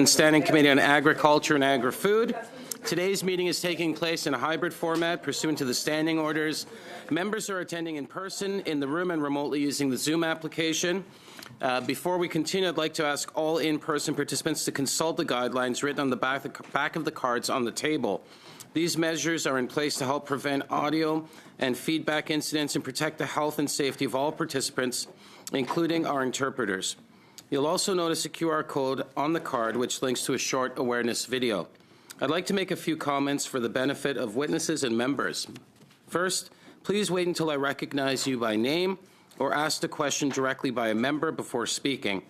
Standing Committee on Agriculture and Agri-Food. Today's meeting is taking place in a hybrid format pursuant to the standing orders. Members are attending in person in the room and remotely using the Zoom application. Before we continue, I'd like to ask all in-person participants to consult the guidelines written on the back of the cards on the table. These measures are in place to help prevent audio and feedback incidents and protect the health and safety of all participants, including our interpreters. You'll also notice a QR code on the card which links to a short awareness video. I'd like to make a few comments for the benefit of witnesses and members. First, please wait until I recognize you by name or ask the question directly by a member before speaking.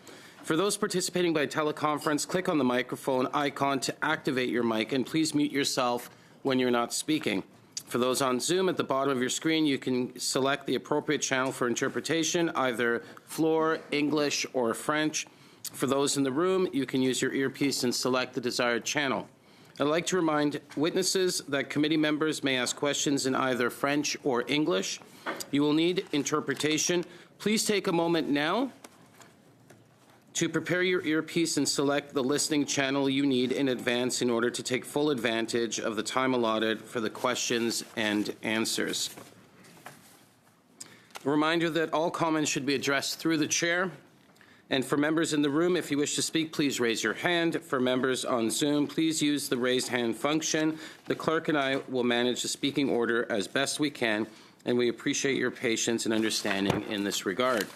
For those participating by teleconference, click on the microphone icon to activate your mic, and please mute yourself when you're not speaking. For those on Zoom, at the bottom of your screen, you can select the appropriate channel for interpretation, either Floor, English, or French. For those in the room, you can use your earpiece and select the desired channel. I'd like to remind witnesses that committee members may ask questions in either French or English. You will need interpretation. Please take a moment now to prepare your earpiece and select the listening channel you need in advance in order to take full advantage of the time allotted for the questions and answers. A reminder that all comments should be addressed through the chair. And for members in the room, if you wish to speak, please raise your hand. For members on Zoom, please use the raised hand function. The clerk and I will manage the speaking order as best we can, and we appreciate your patience and understanding in this regard.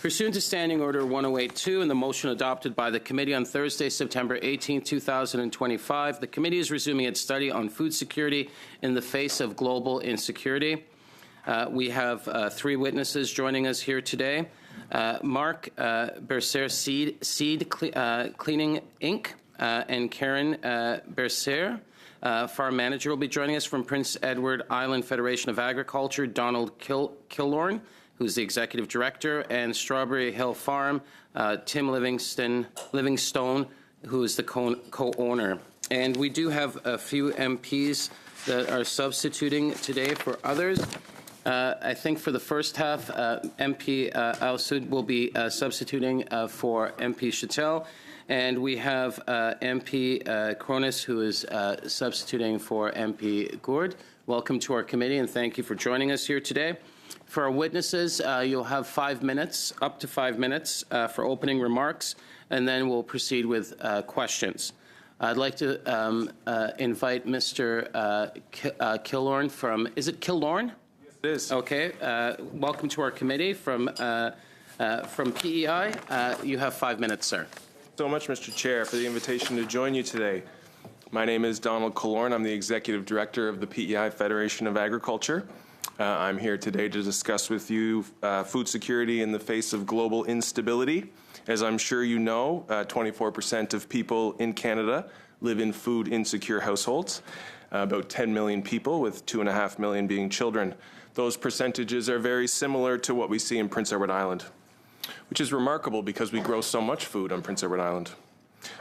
Pursuant to Standing Order 1082 and the motion adopted by the committee on Thursday, September 18, 2025, the committee is resuming its study on food security in the face of global insecurity. We have three witnesses joining us here today. Mark Bercer, Seed Cleaning Inc., and Karen Bercer, Farm Manager, will be joining us from Prince Edward Island Federation of Agriculture. Donald Killorn, who's the Executive Director, and Strawberry Hill Farm, Tim Livingstone, who is the co-owner. And we do have a few MPs that are substituting today for others. I think for the first half, MP Al-Sud will be substituting for MP Chattel, and we have MP Cronus, who is substituting for MP Gourd. Welcome to our committee, and thank you for joining us here today. For our witnesses, you'll have 5 minutes, up to 5 minutes, for opening remarks, and then we'll proceed with questions. I'd like to invite Mr. Killorn from, is it Killorn? Yes, it is. Okay. Welcome to our committee from PEI. You have 5 minutes, sir. Thanks so much, Mr. Chair, for the invitation to join you today. My name is Donald Killorn. I'm the Executive Director of the PEI Federation of Agriculture. I'm here today to discuss with you food security in the face of global instability. As I'm sure you know, 24% of people in Canada live in food insecure households, about 10 million people, with 2.5 million being children. Those percentages are very similar to what we see in Prince Edward Island, which is remarkable because we grow so much food on Prince Edward Island.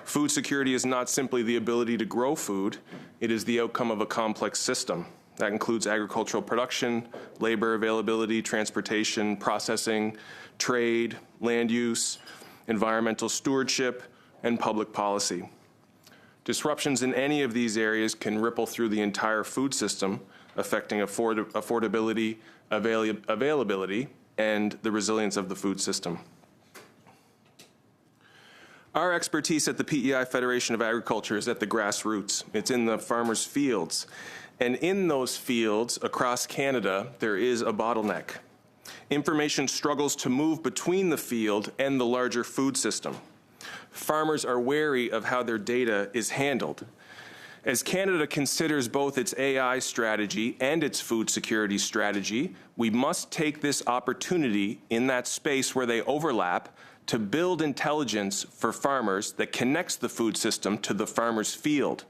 Food security is not simply the ability to grow food, it is the outcome of a complex system. That includes agricultural production, labor availability, transportation, processing, trade, land use, environmental stewardship, and public policy. Disruptions in any of these areas can ripple through the entire food system, affecting affordability, availability, and the resilience of the food system. Our expertise at the PEI Federation of Agriculture is at the grassroots. It's in the farmers' fields. And in those fields across Canada, there is a bottleneck. Information struggles to move between the field and the larger food system. Farmers are wary of how their data is handled. As Canada considers both its AI strategy and its food security strategy, we must take this opportunity in that space where they overlap to build intelligence for farmers that connects the food system to the farmer's field.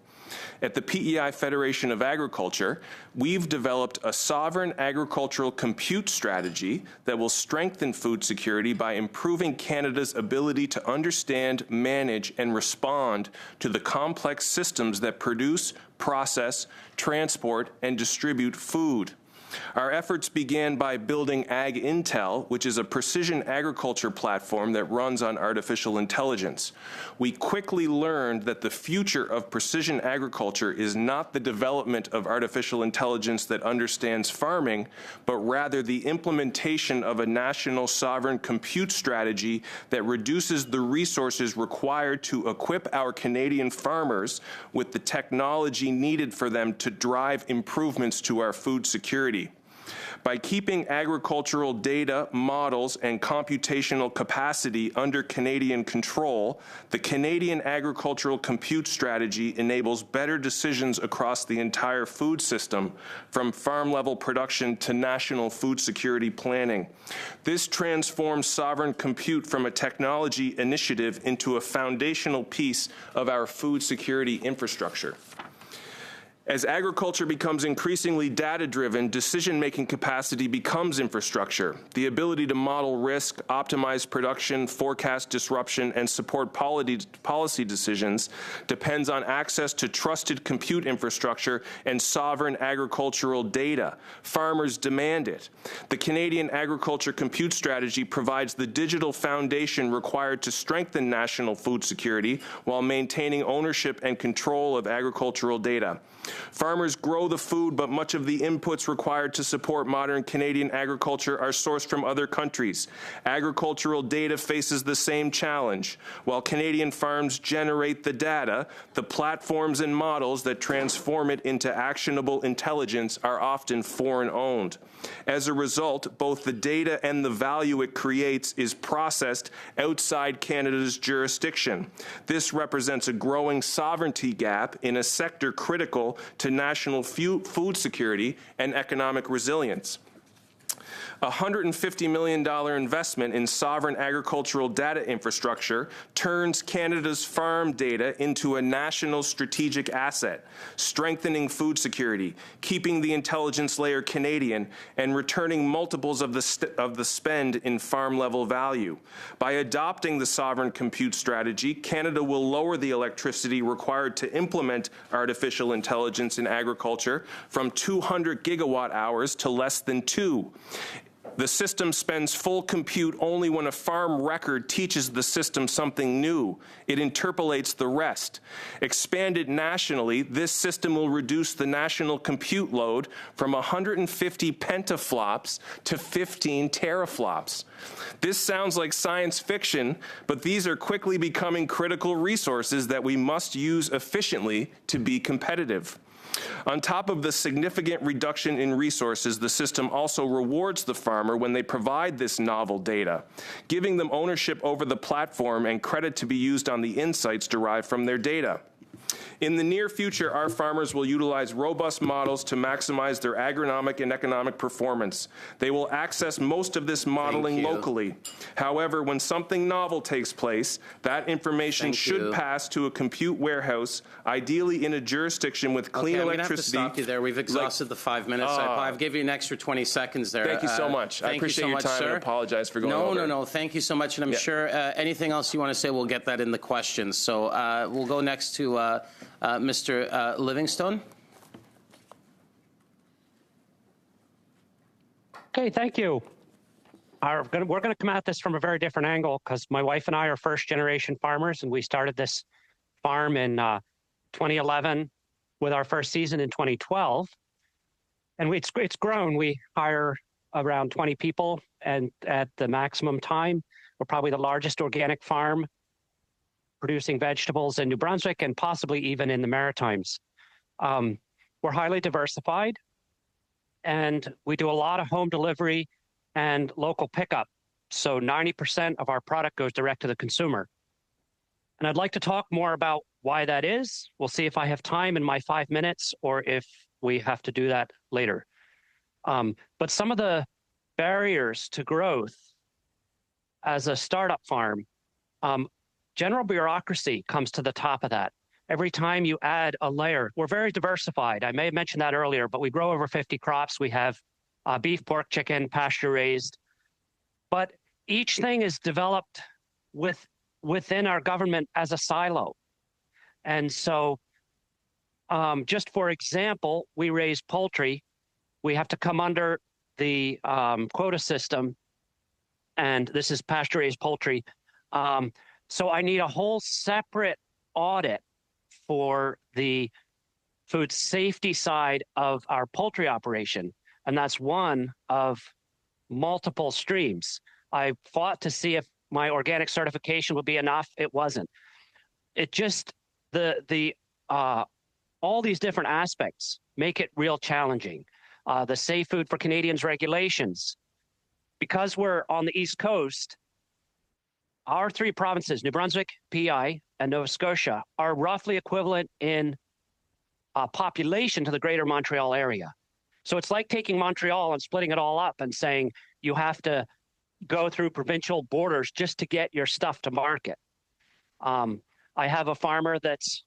At the PEI Federation of Agriculture, we've developed a sovereign agricultural compute strategy that will strengthen food security by improving Canada's ability to understand, manage, and respond to the complex systems that produce, process, transport, and distribute food. Our efforts began by building Ag Intel, which is a precision agriculture platform that runs on artificial intelligence. We quickly learned that the future of precision agriculture is not the development of artificial intelligence that understands farming, but rather the implementation of a national sovereign compute strategy that reduces the resources required to equip our Canadian farmers with the technology needed for them to drive improvements to our food security. By keeping agricultural data, models, and computational capacity under Canadian control, the Canadian Agricultural Compute Strategy enables better decisions across the entire food system, from farm-level production to national food security planning. This transforms sovereign compute from a technology initiative into a foundational piece of our food security infrastructure. As agriculture becomes increasingly data-driven, decision-making capacity becomes infrastructure. The ability to model risk, optimize production, forecast disruption, and support policy decisions depends on access to trusted compute infrastructure and sovereign agricultural data. Farmers demand it. The Canadian Agriculture Compute Strategy provides the digital foundation required to strengthen national food security while maintaining ownership and control of agricultural data. Farmers grow the food, but much of the inputs required to support modern Canadian agriculture are sourced from other countries. Agricultural data faces the same challenge. While Canadian farms generate the data, the platforms and models that transform it into actionable intelligence are often foreign-owned. As a result, both the data and the value it creates is processed outside Canada's jurisdiction. This represents a growing sovereignty gap in a sector critical to national food security and economic resilience. A $150 million investment in sovereign agricultural data infrastructure turns Canada's farm data into a national strategic asset, strengthening food security, keeping the intelligence layer Canadian, and returning multiples of the spend in farm-level value. By adopting the sovereign compute strategy, Canada will lower the electricity required to implement artificial intelligence in agriculture from 200 gigawatt hours to less than 2. The system spends full compute only when a farm record teaches the system something new. It interpolates the rest. Expanded nationally, this system will reduce the national compute load from 150 petaflops to 15 teraflops. This sounds like science fiction, but these are quickly becoming critical resources that we must use efficiently to be competitive. On top of the significant reduction in resources, the system also rewards the farmer when they provide this novel data, giving them ownership over the platform and credit to be used on the insights derived from their data. In the near future, our farmers will utilize robust models to maximize their agronomic and economic performance. They will access most of this modeling locally. However, when something novel takes place, that information should pass to a compute warehouse, ideally in a jurisdiction with clean electricity. I'm going to have to stop you there. We've exhausted the 5 minutes. I've given you an extra 20 seconds there. Thank you so much. I appreciate your time, sir. And apologize for going over. No. Thank you so much. And I'm sure anything else you want to say, we'll get that in the questions. So we'll go next to Mr. Livingstone. Okay, thank you. We're going to come at this from a very different angle because my wife and I are first-generation farmers, and we started this farm in 2011 with our first season in 2012. And it's grown. We hire around 20 people, and at the maximum time, we're probably the largest organic farm producing vegetables in New Brunswick and possibly even in the Maritimes. We're highly diversified, and we do a lot of home delivery and local pickup. So 90% of our product goes direct to the consumer. And I'd like to talk more about why that is. We'll see if I have time in my 5 minutes or if we have to do that later. But some of the barriers to growth as a startup farm, general bureaucracy comes to the top of that. Every time you add a layer, we're very diversified. I may have mentioned that earlier, but we grow over 50 crops. We have beef, pork, chicken, pasture raised. But each thing is developed within our government as a silo. And so just for example, we raise poultry. we have to come under the quota system, and this is pasture-raised poultry. So I need a whole separate audit for the food safety side of our poultry operation, and that's one of multiple streams. I fought to see if my organic certification would be enough. It wasn't. It just all these different aspects make it real challenging. The Safe Food for Canadians regulations, because we're on the East Coast, our three provinces, New Brunswick, PEI, and Nova Scotia, are roughly equivalent in population to the greater Montreal area. So it's like taking Montreal and splitting it all up and saying you have to go through provincial borders just to get your stuff to market. I have a farmer that's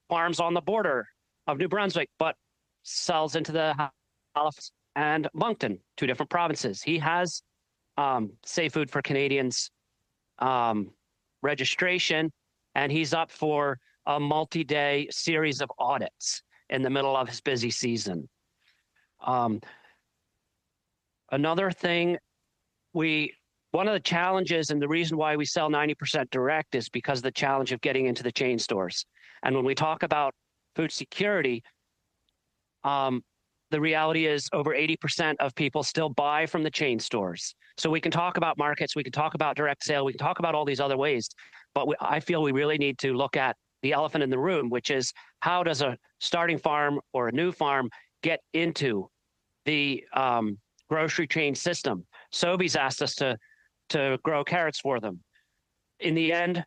farms on the border of New Brunswick, but sells into the Halifax and Moncton, two different provinces. He has Safe Food for Canadians registration, and he's up for a multi-day series of audits in the middle of his busy season. Another thing, one of the challenges and the reason why we sell 90% direct is because of the challenge of getting into the chain stores. And when we talk about food security, the reality is over 80% of people still buy from the chain stores. So we can talk about markets, we can talk about direct sale, we can talk about all these other ways, but I feel we really need to look at the elephant in the room, which is how does a starting farm or a new farm get into the grocery chain system? Sobeys asked us to grow carrots for them. In the end,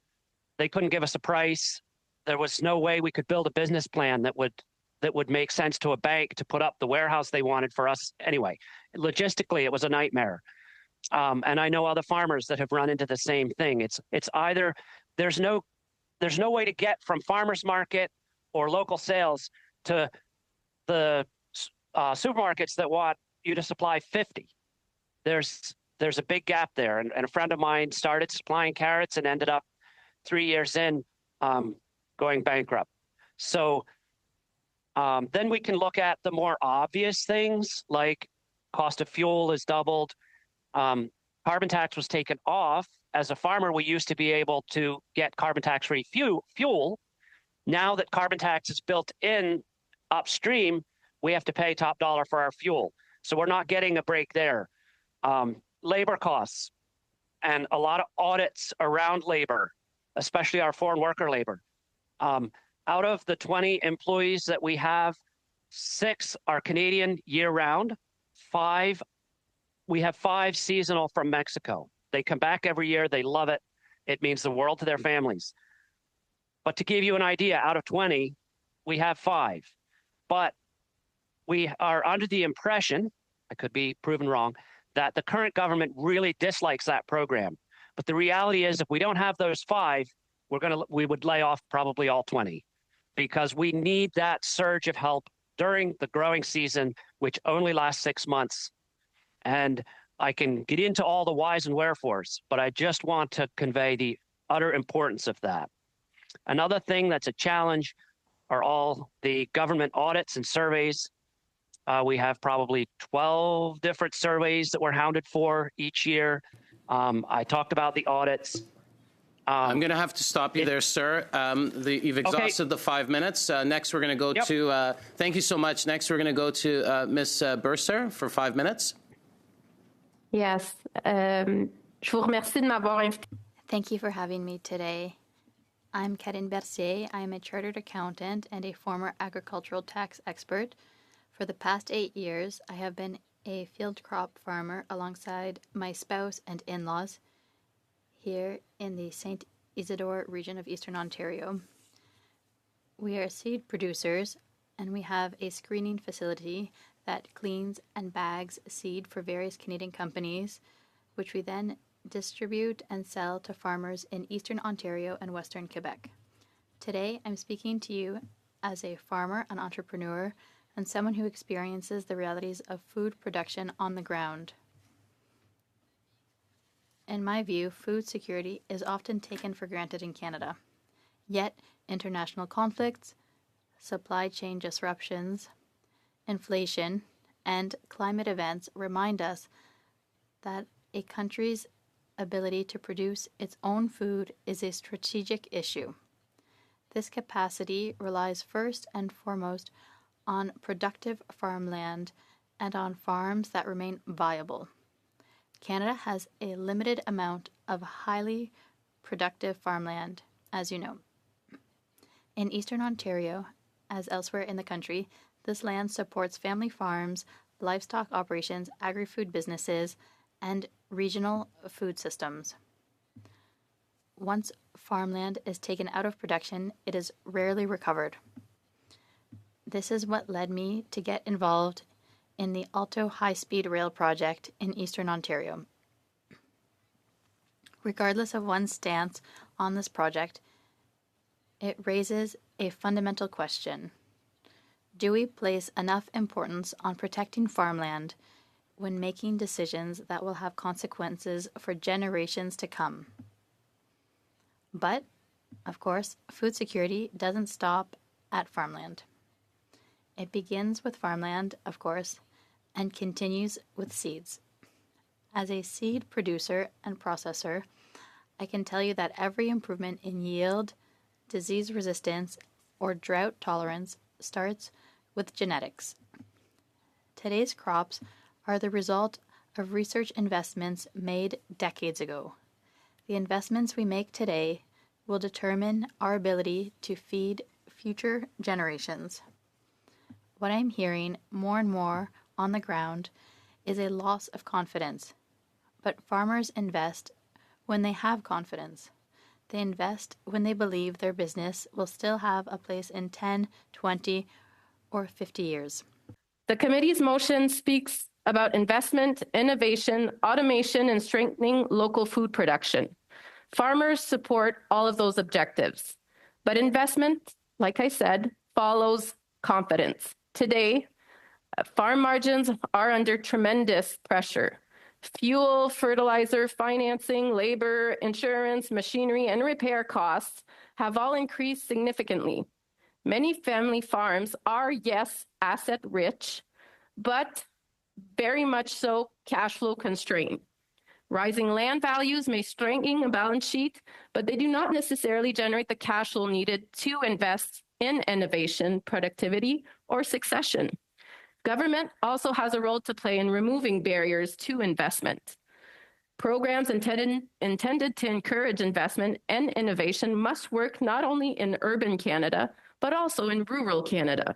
they couldn't give us a price. There was no way we could build a business plan that would make sense to a bank to put up the warehouse they wanted for us. Anyway, logistically, it was a nightmare. And I know other farmers that have run into the same thing. It's either there's no way to get from farmers market or local sales to the supermarkets that want you to supply 50. There's a big gap there. And a friend of mine started supplying carrots and ended up 3 years in going bankrupt. So then we can look at the more obvious things like cost of fuel is doubled. Carbon tax was taken off. As a farmer, we used to be able to get carbon tax-free fuel. Now that carbon tax is built in upstream, we have to pay top dollar for our fuel. So we're not getting a break there. Labor costs and a lot of audits around labor, especially our foreign worker labor. Out of the 20 employees that we have, 6 are Canadian year-round. We have 5 seasonal from Mexico. They come back every year. They love it. It means the world to their families. But to give you an idea, out of 20, we have 5. But we are under the impression, I could be proven wrong, that the current government really dislikes that program. But the reality is, if we don't have those 5, we would lay off probably all 20, because we need that surge of help during the growing season, which only lasts 6 months. And I can get into all the whys and wherefores, but I just want to convey the utter importance of that. Another thing that's a challenge are all the government audits and surveys. We have probably 12 different surveys that we're hounded for each year. I talked about the audits. I'm going to have to stop you there, sir. You've exhausted the 5 minutes. Next, we're going to go to, thank you so much. Next, we're going to go to Ms. Burser for 5 minutes. Yes. Je vous remercie de m'avoir invité. Thank you for having me today. I'm Karine Bercier. I am a chartered accountant and a former agricultural tax expert. For the past 8 years, I have been a field crop farmer alongside my spouse and in-laws here in the St. Isidore region of Eastern Ontario. We are seed producers, and we have a screening facility that cleans and bags seed for various Canadian companies, which we then distribute and sell to farmers in Eastern Ontario and Western Quebec. Today, I'm speaking to you as a farmer, an entrepreneur, and someone who experiences the realities of food production on the ground. In my view, food security is often taken for granted in Canada. Yet, international conflicts, supply chain disruptions, inflation, and climate events remind us that a country's ability to produce its own food is a strategic issue. This capacity relies first and foremost on productive farmland and on farms that remain viable. Canada has a limited amount of highly productive farmland, as you know. In Eastern Ontario, as elsewhere in the country, this land supports family farms, livestock operations, agri-food businesses, and regional food systems. Once farmland is taken out of production, it is rarely recovered. This is what led me to get involved in the Alto High-Speed Rail project in Eastern Ontario. Regardless of one's stance on this project, it raises a fundamental question. Do we place enough importance on protecting farmland when making decisions that will have consequences for generations to come? But, of course, food security doesn't stop at farmland. It begins with farmland, of course, and continues with seeds. As a seed producer and processor, I can tell you that every improvement in yield, disease resistance, or drought tolerance starts with genetics. Today's crops are the result of research investments made decades ago. The investments we make today will determine our ability to feed future generations. What I'm hearing more and more on the ground is a loss of confidence. But farmers invest when they have confidence. They invest when they believe their business will still have a place in 10, 20, or 50 years. The committee's motion speaks about investment, innovation, automation, and strengthening local food production. Farmers support all of those objectives. But investment, like I said, follows confidence. Today, farm margins are under tremendous pressure. Fuel, fertilizer, financing, labor, insurance, machinery, and repair costs have all increased significantly. Many family farms are, yes, asset-rich, but very much so cash flow constrained. Rising land values may strengthen a balance sheet, but they do not necessarily generate the cash flow needed to invest in innovation, productivity, or succession. Government also has a role to play in removing barriers to investment. Programs intended to encourage investment and innovation must work not only in urban Canada, but also in rural Canada.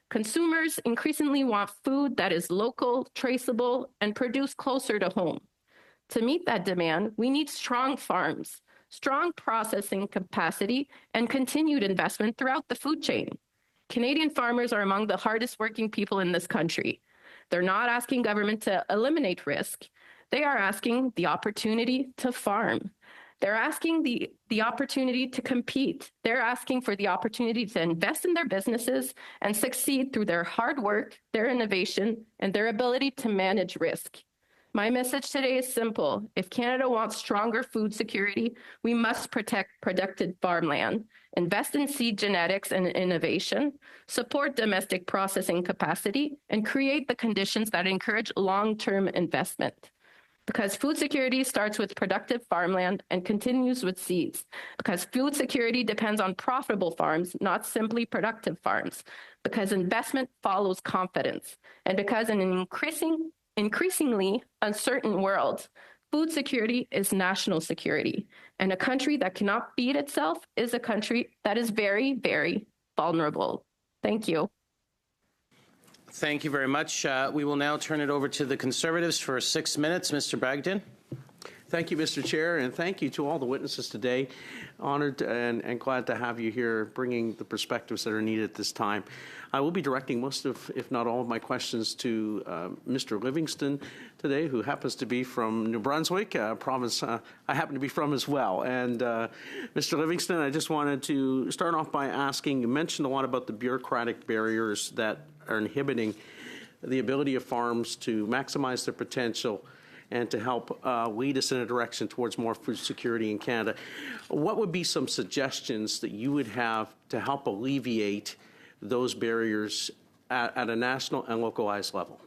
Consumers increasingly want food that is local, traceable, and produced closer to home. To meet that demand, we need strong farms, strong processing capacity, and continued investment throughout the food chain. Canadian farmers are among the hardest working people in this country. They're not asking government to eliminate risk. They are asking the opportunity to farm. They're asking the opportunity to compete. They're asking for the opportunity to invest in their businesses and succeed through their hard work, their innovation, and their ability to manage risk. My message today is simple. If Canada wants stronger food security, we must protect productive farmland, invest in seed genetics and innovation, support domestic processing capacity, and create the conditions that encourage long-term investment. Because food security starts with productive farmland and continues with seeds. Because food security depends on profitable farms, not simply productive farms. Because investment follows confidence. And because in an increasingly uncertain world, food security is national security. And a country that cannot feed itself is a country that is very, very vulnerable. Thank you. Thank you very much. We will now turn it over to the Conservatives for 6 minutes. Mr. Bragdon. Thank you, Mr. Chair, and thank you to all the witnesses today. Honored and glad to have you here bringing the perspectives that are needed at this time. I will be directing most of, if not all of my questions to Mr. Livingston today, who happens to be from New Brunswick, a province I happen to be from as well. And Mr. Livingston, I just wanted to start off by asking, you mentioned a lot about the bureaucratic barriers that are inhibiting the ability of farms to maximize their potential and to help lead us in a direction towards more food security in Canada. What would be some suggestions that you would have to help alleviate those barriers at a national and localized level?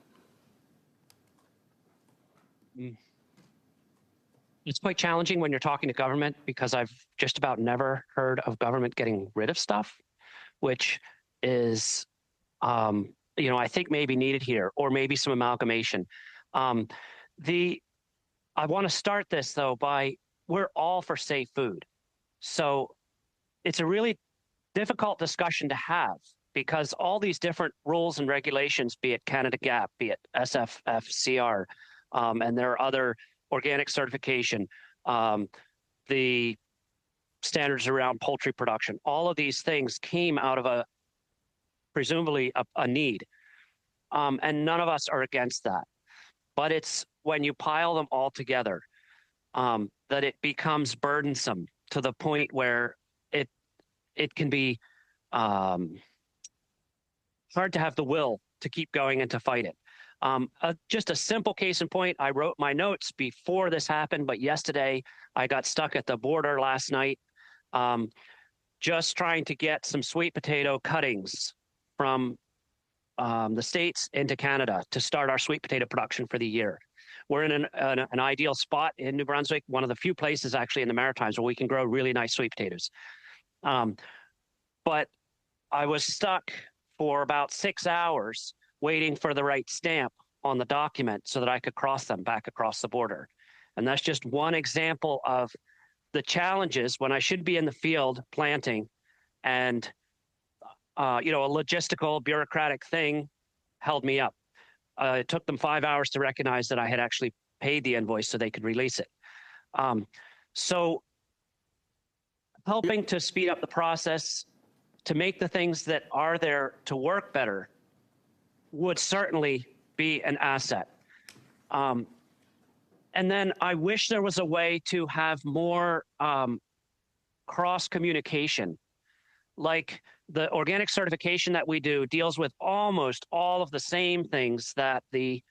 It's quite challenging when you're talking to government because I've just about never heard of government getting rid of stuff, which is, I think maybe needed here, or maybe some amalgamation. I want to start this though by we're all for safe food. So it's a really difficult discussion to have because all these different rules and regulations, be it Canada GAP, be it SFFCR, and there are other organic certification, the standards around poultry production, all of these things came out of presumably a need. And none of us are against that. But it's when you pile them all together that it becomes burdensome to the point where it can be hard to have the will to keep going and to fight it. Just a simple case in point, I wrote my notes before this happened, but yesterday I got stuck at the border last night just trying to get some sweet potato cuttings from the States into Canada to start our sweet potato production for the year. We're in an ideal spot in New Brunswick, one of the few places actually in the Maritimes where we can grow really nice sweet potatoes. But I was stuck for about 6 hours waiting for the right stamp on the document so that I could cross them back across the border. And that's just one example of the challenges when I should be in the field planting and, a logistical bureaucratic thing held me up. It took them 5 hours to recognize that I had actually paid the invoice so they could release it. So helping to speed up the process to make the things that are there to work better would certainly be an asset. And then I wish there was a way to have more cross-communication. Like the organic certification that we do deals with almost all of the same things that the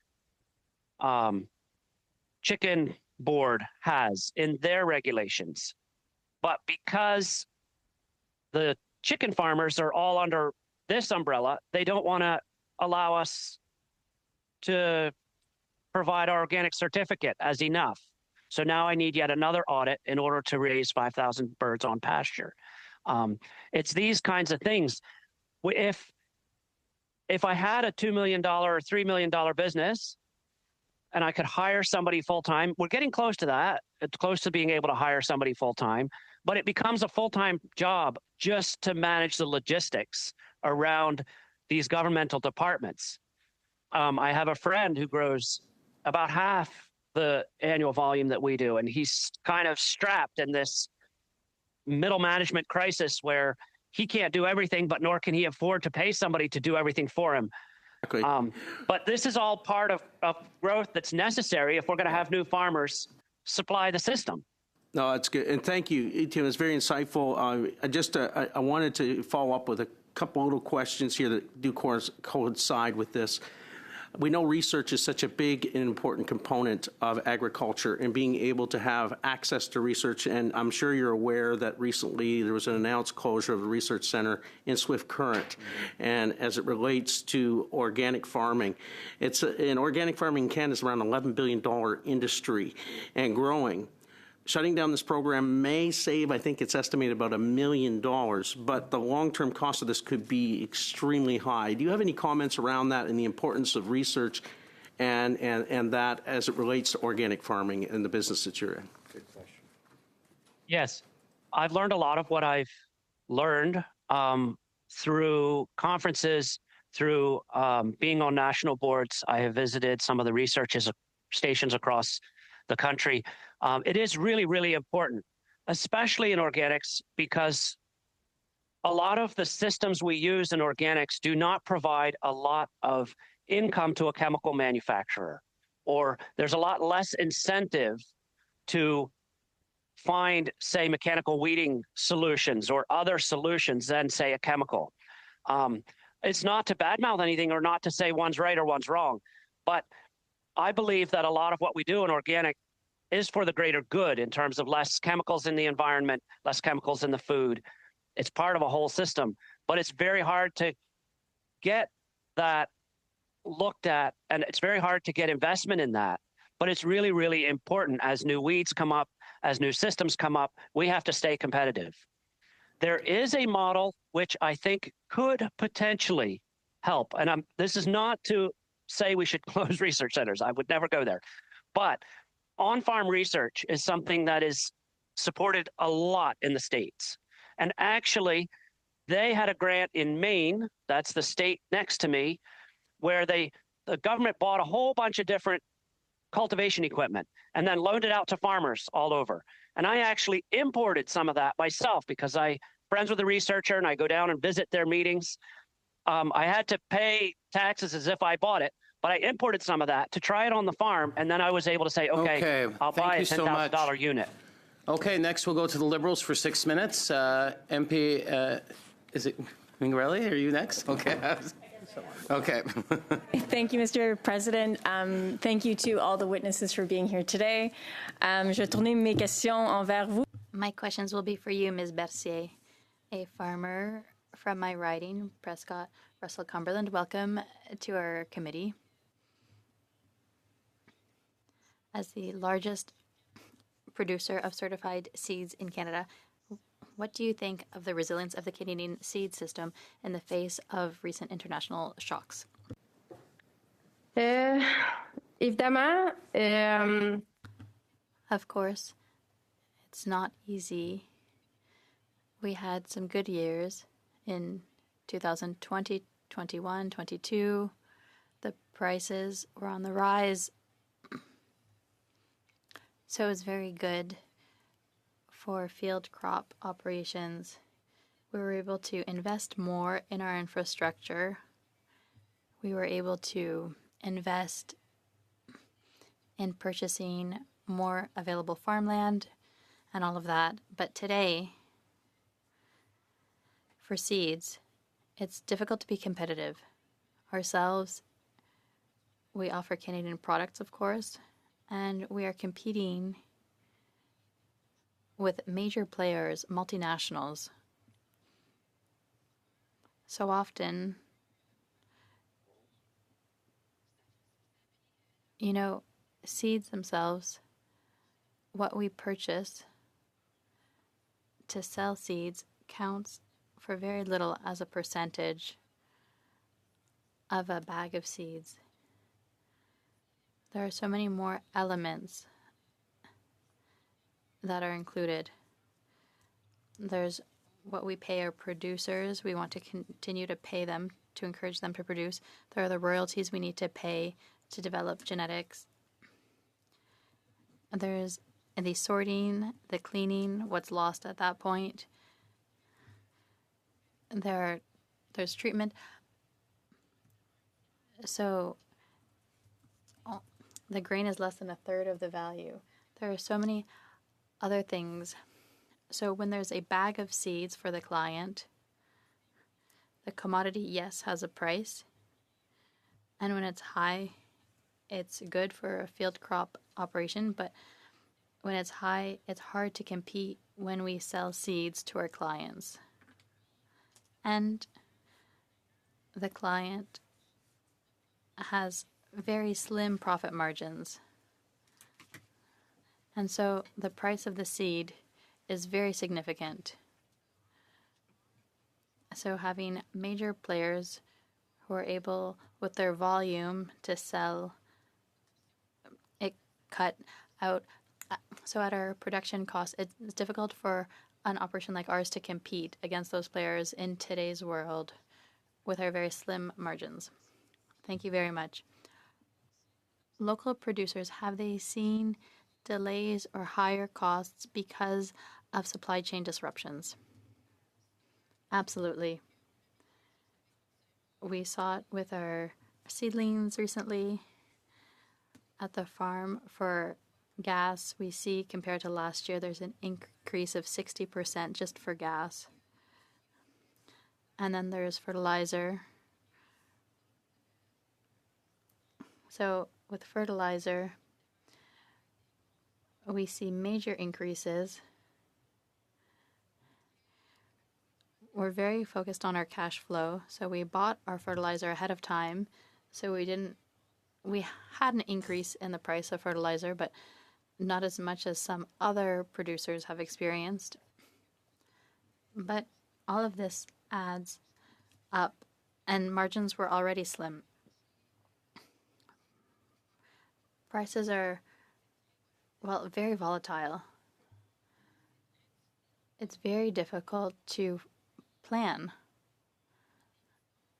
chicken board has in their regulations. But because the chicken farmers are all under this umbrella, they don't want to allow us to provide our organic certificate as enough. So now I need yet another audit in order to raise 5,000 birds on pasture. It's these kinds of things. If I had a $2 million or $3 million business and I could hire somebody full-time, we're getting close to that. It's close to being able to hire somebody full-time, but it becomes a full-time job just to manage the logistics around these governmental departments. I have a friend who grows about half the annual volume that we do, and he's kind of strapped in this middle management crisis where he can't do everything, but nor can he afford to pay somebody to do everything for him. Exactly. But this is all part of growth that's necessary if we're going to have new farmers supply the system. No, that's good. And thank you, Tim. It's very insightful. I wanted to follow up with a couple little questions here that do coincide with this. We know research is such a big and important component of agriculture and being able to have access to research. And I'm sure you're aware that recently there was an announced closure of the research center in Swift Current. And as it relates to organic farming, organic farming in Canada is around an $11 billion industry and growing. Shutting down this program may save, I think it's estimated, about $1 million, but the long-term cost of this could be extremely high. Do you have any comments around that and the importance of research and that as it relates to organic farming and the business that you're in? Good question. Yes. I've learned a lot of what I've learned through conferences, through being on national boards. I have visited some of the research stations across the country. It is really, really important, especially in organics, because a lot of the systems we use in organics do not provide a lot of income to a chemical manufacturer, or there's a lot less incentive to find, say, mechanical weeding solutions or other solutions than, say, a chemical. It's not to badmouth anything or not to say one's right or one's wrong, but I believe that a lot of what we do in organic is for the greater good in terms of less chemicals in the environment, less chemicals in the food. It's part of a whole system, but it's very hard to get that looked at, and it's very hard to get investment in that but it's really, really important as new weeds come up, as new systems come up, we have to stay competitive. There is a model which I think could potentially help. And this is not to say we should close research centers. I would never go there. But on-farm research is something that is supported a lot in the States. And actually, they had a grant in Maine, that's the state next to me, where the government bought a whole bunch of different cultivation equipment and then loaned it out to farmers all over. And I actually imported some of that myself because I'm friends with a researcher and I go down and visit their meetings. I had to pay taxes as if I bought it, but I imported some of that to try it on the farm, and then I was able to say, okay, I'll buy a $10,000 unit. Okay, next we'll go to the Liberals for 6 minutes. MP, is it Mingarelli? Are you next? Okay. Okay. Thank you, Mr. President. Thank you to all the witnesses for being here today. Je vais tourner mes questions envers vous. My questions will be for you, Ms. Bercier, a farmer from my riding, Prescott, Russell, Cumberland. Welcome to our committee. As the largest producer of certified seeds in Canada, what do you think of the resilience of the Canadian seed system in the face of recent international shocks? Évidemment, Of course, it's not easy. We had some good years in 2020, 21, 22. The prices were on the rise. So it was very good for field crop operations. We were able to invest more in our infrastructure. We were able to invest in purchasing more available farmland and all of that. But today, for seeds, it's difficult to be competitive. Ourselves, we offer Canadian products, of course, and we are competing with major players, multinationals. So often, seeds themselves, what we purchase to sell seeds counts for very little as a percentage of a bag of seeds. There are so many more elements that are included. There's what we pay our producers. We want to continue to pay them to encourage them to produce. There are the royalties we need to pay to develop genetics. There's the sorting, the cleaning, what's lost at that point. There's treatment. So the grain is less than a third of the value. There are so many other things. So when there's a bag of seeds for the client, the commodity, yes, has a price. And when it's high, it's good for a field crop operation. But when it's high, it's hard to compete when we sell seeds to our clients. And the client has very slim profit margins. And so the price of the seed is very significant. So having major players who are able, with their volume, to sell it cut out. So at our production cost, it's difficult for an operation like ours to compete against those players in today's world with our very slim margins. Thank you very much. Local producers, have they seen delays or higher costs because of supply chain disruptions? Absolutely. We saw it with our seedlings recently at the farm. For gas, we see compared to last year, there's an increase of 60% just for gas. And then there's fertilizer. So with fertilizer, we see major increases. We're very focused on our cash flow, so we bought our fertilizer ahead of time, so we didn't we had an increase in the price of fertilizer, but not as much as some other producers have experienced. But all of this adds up, and margins were already slim. Prices are, well, very volatile. It's very difficult to plan.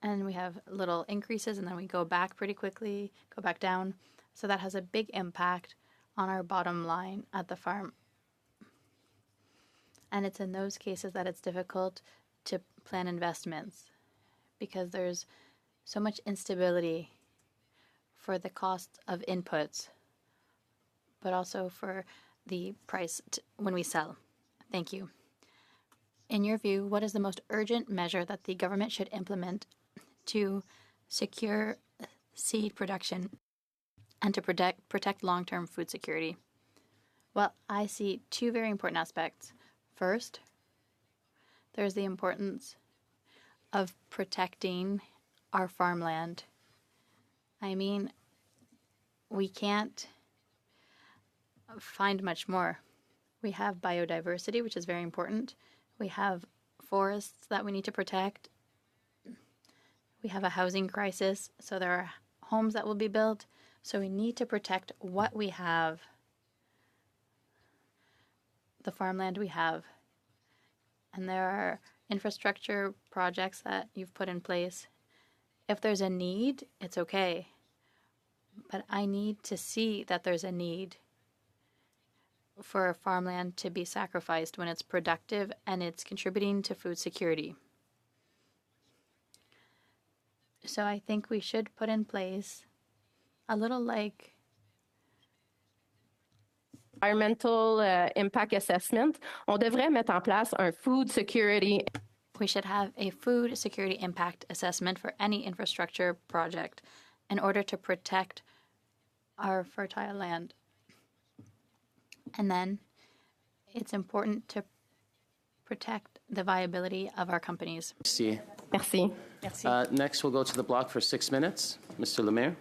And we have little increases, and then we go back pretty quickly, go back down. So that has a big impact on our bottom line at the farm. And it's in those cases that it's difficult to plan investments because there's so much instability for the cost of inputs, but also for the price when we sell. Thank you. In your view, what is the most urgent measure that the government should implement to secure seed production and to protect long-term food security? Well, I see two very important aspects. First, there's the importance of protecting our farmland. I mean, we can't find much more. We have biodiversity, which is very important. We have forests that we need to protect. We have a housing crisis, so there are homes that will be built. So we need to protect what we have, the farmland we have. And there are infrastructure projects that you've put in place. If there's a need, it's okay. But I need to see that there's a need for farmland to be sacrificed when it's productive and it's contributing to food security. So I think we should put in place a little like Environmental impact assessment. On devrait mettre en place un food security. We should have a food security impact assessment for any infrastructure project in order to protect our fertile land. And then it's important to protect the viability of our companies. Merci. Merci. Next, we'll go to the block for 6 minutes. Mr. Lemaire.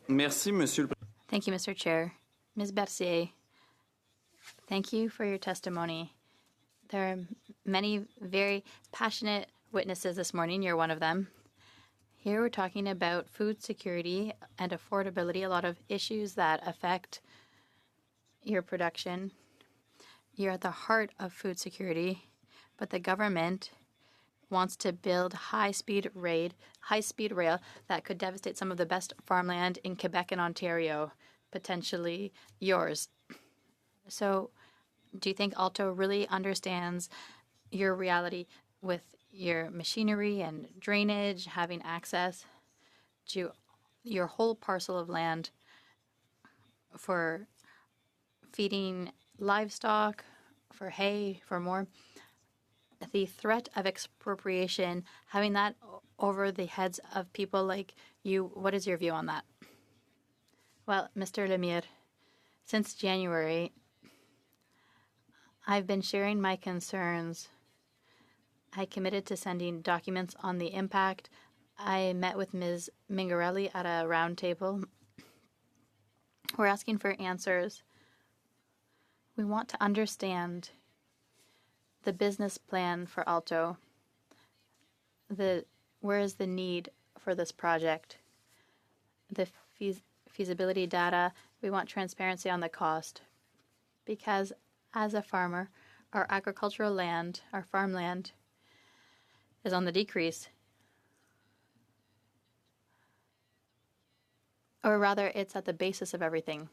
Merci, Monsieur le Thank you, Mr. Chair. Ms. Bercier, thank you for your testimony. There are many very passionate witnesses this morning. You're one of them. Here we're talking about food security and affordability, a lot of issues that affect your production. You're at the heart of food security, but the government wants to build high-speed rail that could devastate some of the best farmland in Quebec and Ontario, potentially yours. So do you think Alto really understands your reality with your machinery and drainage, having access to your whole parcel of land for feeding livestock, for hay, for more? The threat of expropriation, having that over the heads of people like you, what is your view on that? Well, Mr. Lemire, since January, I've been sharing my concerns. I committed to sending documents on the impact. I met with Ms. Mingarelli at a round table. We're asking for answers. We want to understand the business plan for Alto. Where is the need for this project? The feasibility data. We want transparency on the cost. Because as a farmer, our agricultural land, our farmland, is on the decrease. Or rather, it's at the basis of everything.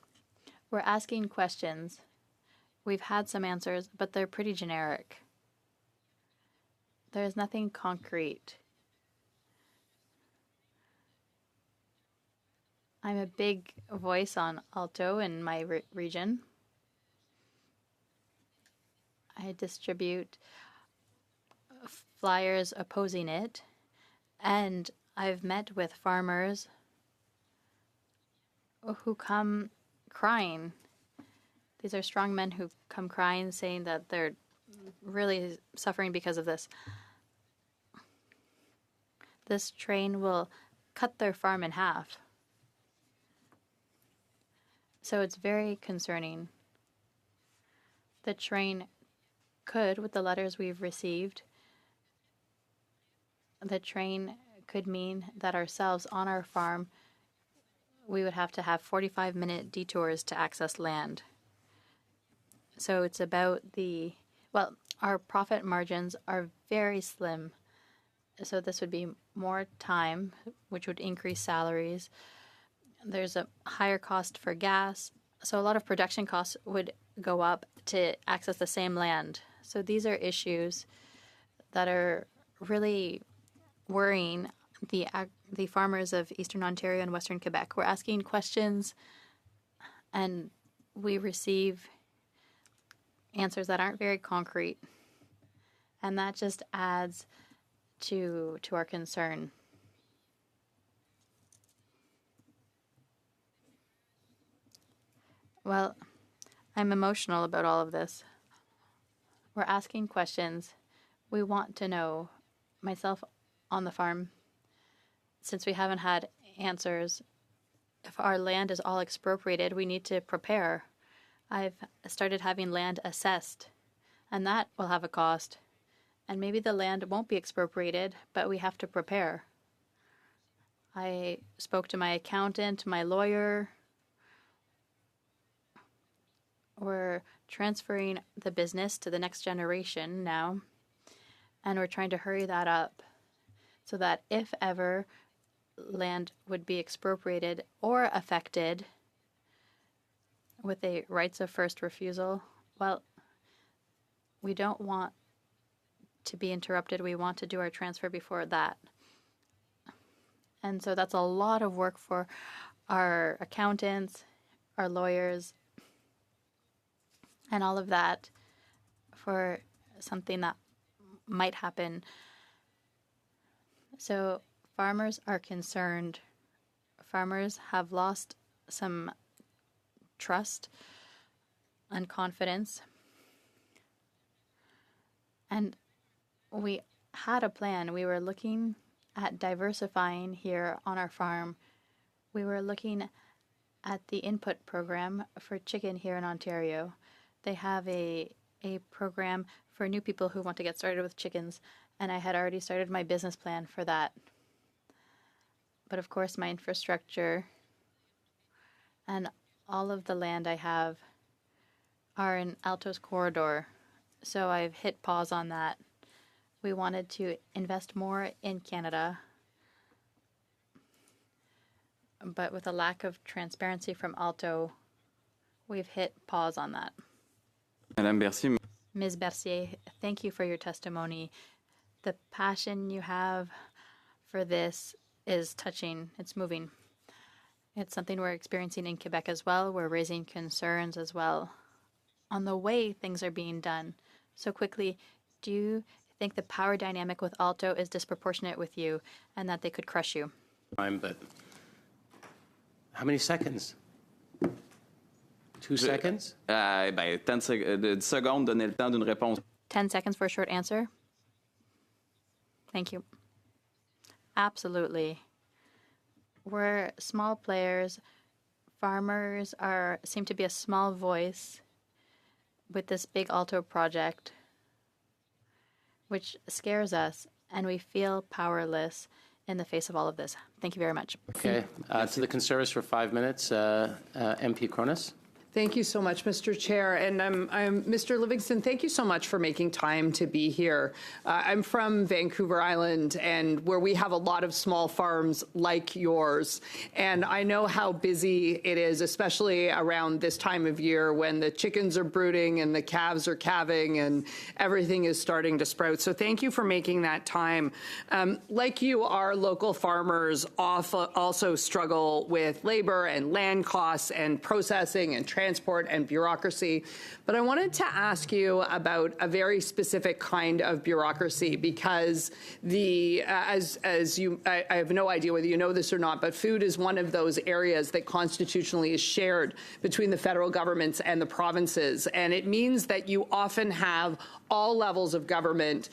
We're asking questions. We've had some answers, but they're pretty generic. There's nothing concrete. I'm a big voice on Alto in my region. I distribute flyers opposing it, and I've met with farmers who come crying. These are strong men who come crying, saying that they're really suffering because of this. This train will cut their farm in half. So it's very concerning. The train could, with the letters we've received, the train could mean that ourselves on our farm, we would have to have 45-minute detours to access land. So it's about our profit margins are very slim. So this would be more time, which would increase salaries. There's a higher cost for gas. So a lot of production costs would go up to access the same land. So these are issues that are really worrying the farmers of Eastern Ontario and Western Quebec. We're asking questions and we receive answers that aren't very concrete. And that just adds to our concern. Well, I'm emotional about all of this. We're asking questions. We want to know, myself on the farm, since we haven't had answers, if our land is all expropriated, we need to prepare. I've started having land assessed, and that will have a cost. And maybe the land won't be expropriated, but we have to prepare. I spoke to my accountant, my lawyer. We're transferring the business to the next generation now, and we're trying to hurry that up so that if ever land would be expropriated or affected with a rights of first refusal, well, we don't want to be interrupted. We want to do our transfer before that. And so that's a lot of work for our accountants, our lawyers, and all of that for something that might happen. So farmers are concerned. Farmers have lost some trust and confidence. And we had a plan. We were looking at diversifying here on our farm. We were looking at the input program for chicken here in Ontario. They have a program for new people who want to get started with chickens, and I had already started my business plan for that. But of course, my infrastructure and all of the land I have are in Altos Corridor, so I've hit pause on that. We wanted to invest more in Canada, but with a lack of transparency from Alto, we've hit pause on that. Madame Bercier. Ms. Bercier, thank you for your testimony. The passion you have for this is touching. It's moving. It's something we're experiencing in Quebec as well. We're raising concerns as well on the way things are being done. So quickly, do you think the power dynamic with Alto is disproportionate with you and that they could crush you? But how many seconds? 2 seconds? 10 secondes, donner le temps d'une réponse. 10 seconds for a short answer. Thank you. Absolutely. We're small players. Farmers seem to be a small voice with this big Alto project, which scares us, and we feel powerless in the face of all of this. Thank you very much. Okay. To the Conservatives for 5 minutes, MP Cronus. Thank you so much, Mr. Chair. And I'm Mr. Livingston, thank you so much for making time to be here. I'm from Vancouver Island, and where we have a lot of small farms like yours. And I know how busy it is, especially around this time of year when the chickens are brooding and the calves are calving and everything is starting to sprout. So thank you for making that time. Like you, our local farmers also struggle with labor and land costs and processing and transport and bureaucracy. But I wanted to ask you about a very specific kind of bureaucracy, because I have no idea whether you know this or not, but food is one of those areas that constitutionally is shared between the federal governments and the provinces. And it means that you often have all levels of government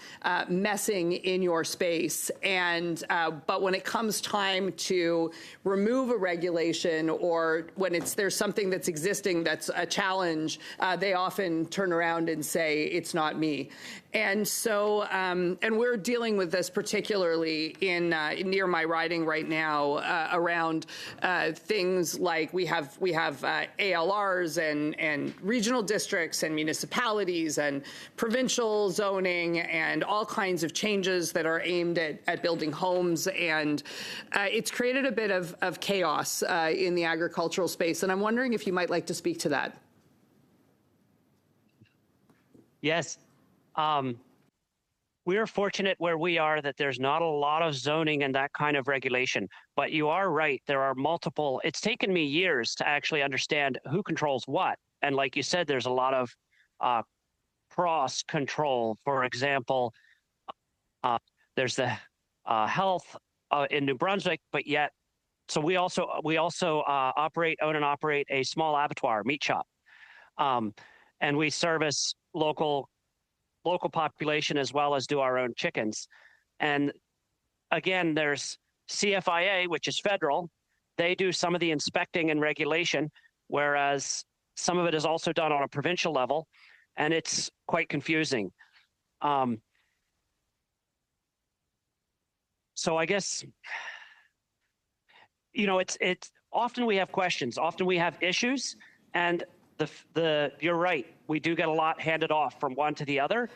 messing in your space. And but when it comes time to remove a regulation, or when there's something that's existing that's a challenge, they often turn around and say, it's not me. And so, and we're dealing with this particularly in near my riding right now around things like we have ALRs and regional districts and municipalities and provincial zoning and all kinds of changes that are aimed at building homes. And it's created a bit of chaos in the agricultural space. And I'm wondering if you might like to speak to that. Yes. We are fortunate where we are that there's not a lot of zoning and that kind of regulation. But you are right. There are multiple. It's taken me years to actually understand who controls what. And like you said, there's a lot of cross control. For example, there's the health in New Brunswick, but yet, so we also own and operate a small abattoir, meat shop, and we service local population as well as do our own chickens. And again, there's CFIA, which is federal. They do some of the inspecting and regulation, whereas some of it is also done on a provincial level, and it's quite confusing. So I guess, it's often we have questions, often we have issues, and you're right, we do get a lot handed off from one to the other,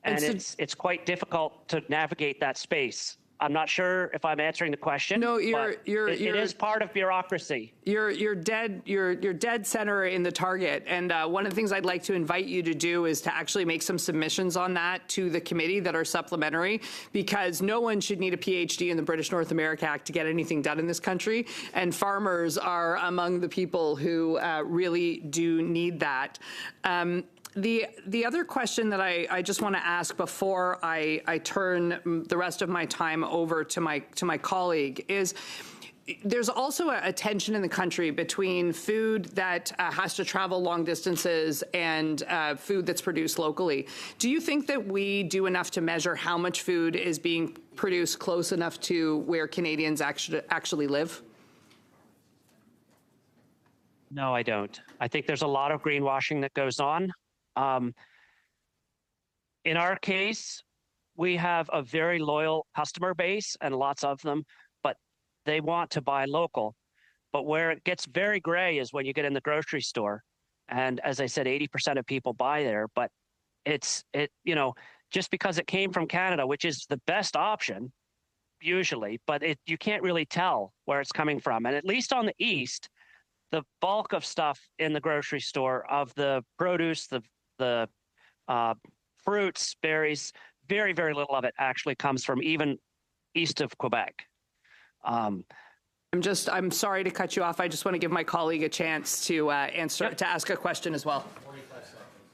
and it's quite difficult to navigate that space. I'm not sure if I'm answering the question. No, it is part of bureaucracy. You're dead center in the target. And one of the things I'd like to invite you to do is to actually make some submissions on that to the committee that are supplementary, because no one should need a PhD in the British North America Act to get anything done in this country. And farmers are among the people who really do need that. The other question that I just want to ask before I turn the rest of my time over to my colleague is, there's also a tension in the country between food that has to travel long distances and food that's produced locally. Do you think that we do enough to measure how much food is being produced close enough to where Canadians actually live? No, I don't. I think there's a lot of greenwashing that goes on. In our case, we have a very loyal customer base and lots of them, but they want to buy local. But where it gets very gray is when you get in the grocery store. And as I said, 80% of people buy there, but just because it came from Canada, which is the best option usually, but you can't really tell where it's coming from. And at least on the East, the bulk of stuff in the grocery store of the produce, the fruits, berries, very, very little of it actually comes from even east of Quebec. I'm sorry to cut you off. I just want to give my colleague a chance to to ask a question as well.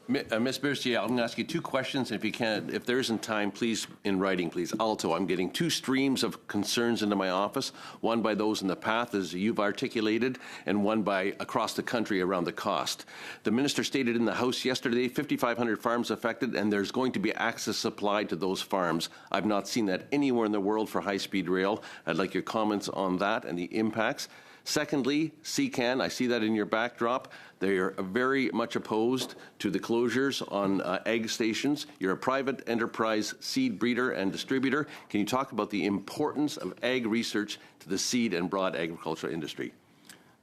Ms. Bercier, I'm going to ask you two questions. If there isn't time, please, in writing, please. Also, I'm getting two streams of concerns into my office, one by those in the path, as you've articulated, and one by across the country around the cost. The minister stated in the House yesterday, 5,500 farms affected, and there's going to be access supplied to those farms. I've not seen that anywhere in the world for high-speed rail. I'd like your comments on that and the impacts. Secondly, CCAN, I see that in your backdrop. They are very much opposed to the closures on egg stations. You're a private enterprise seed breeder and distributor. Can you talk about the importance of egg research to the seed and broad agricultural industry?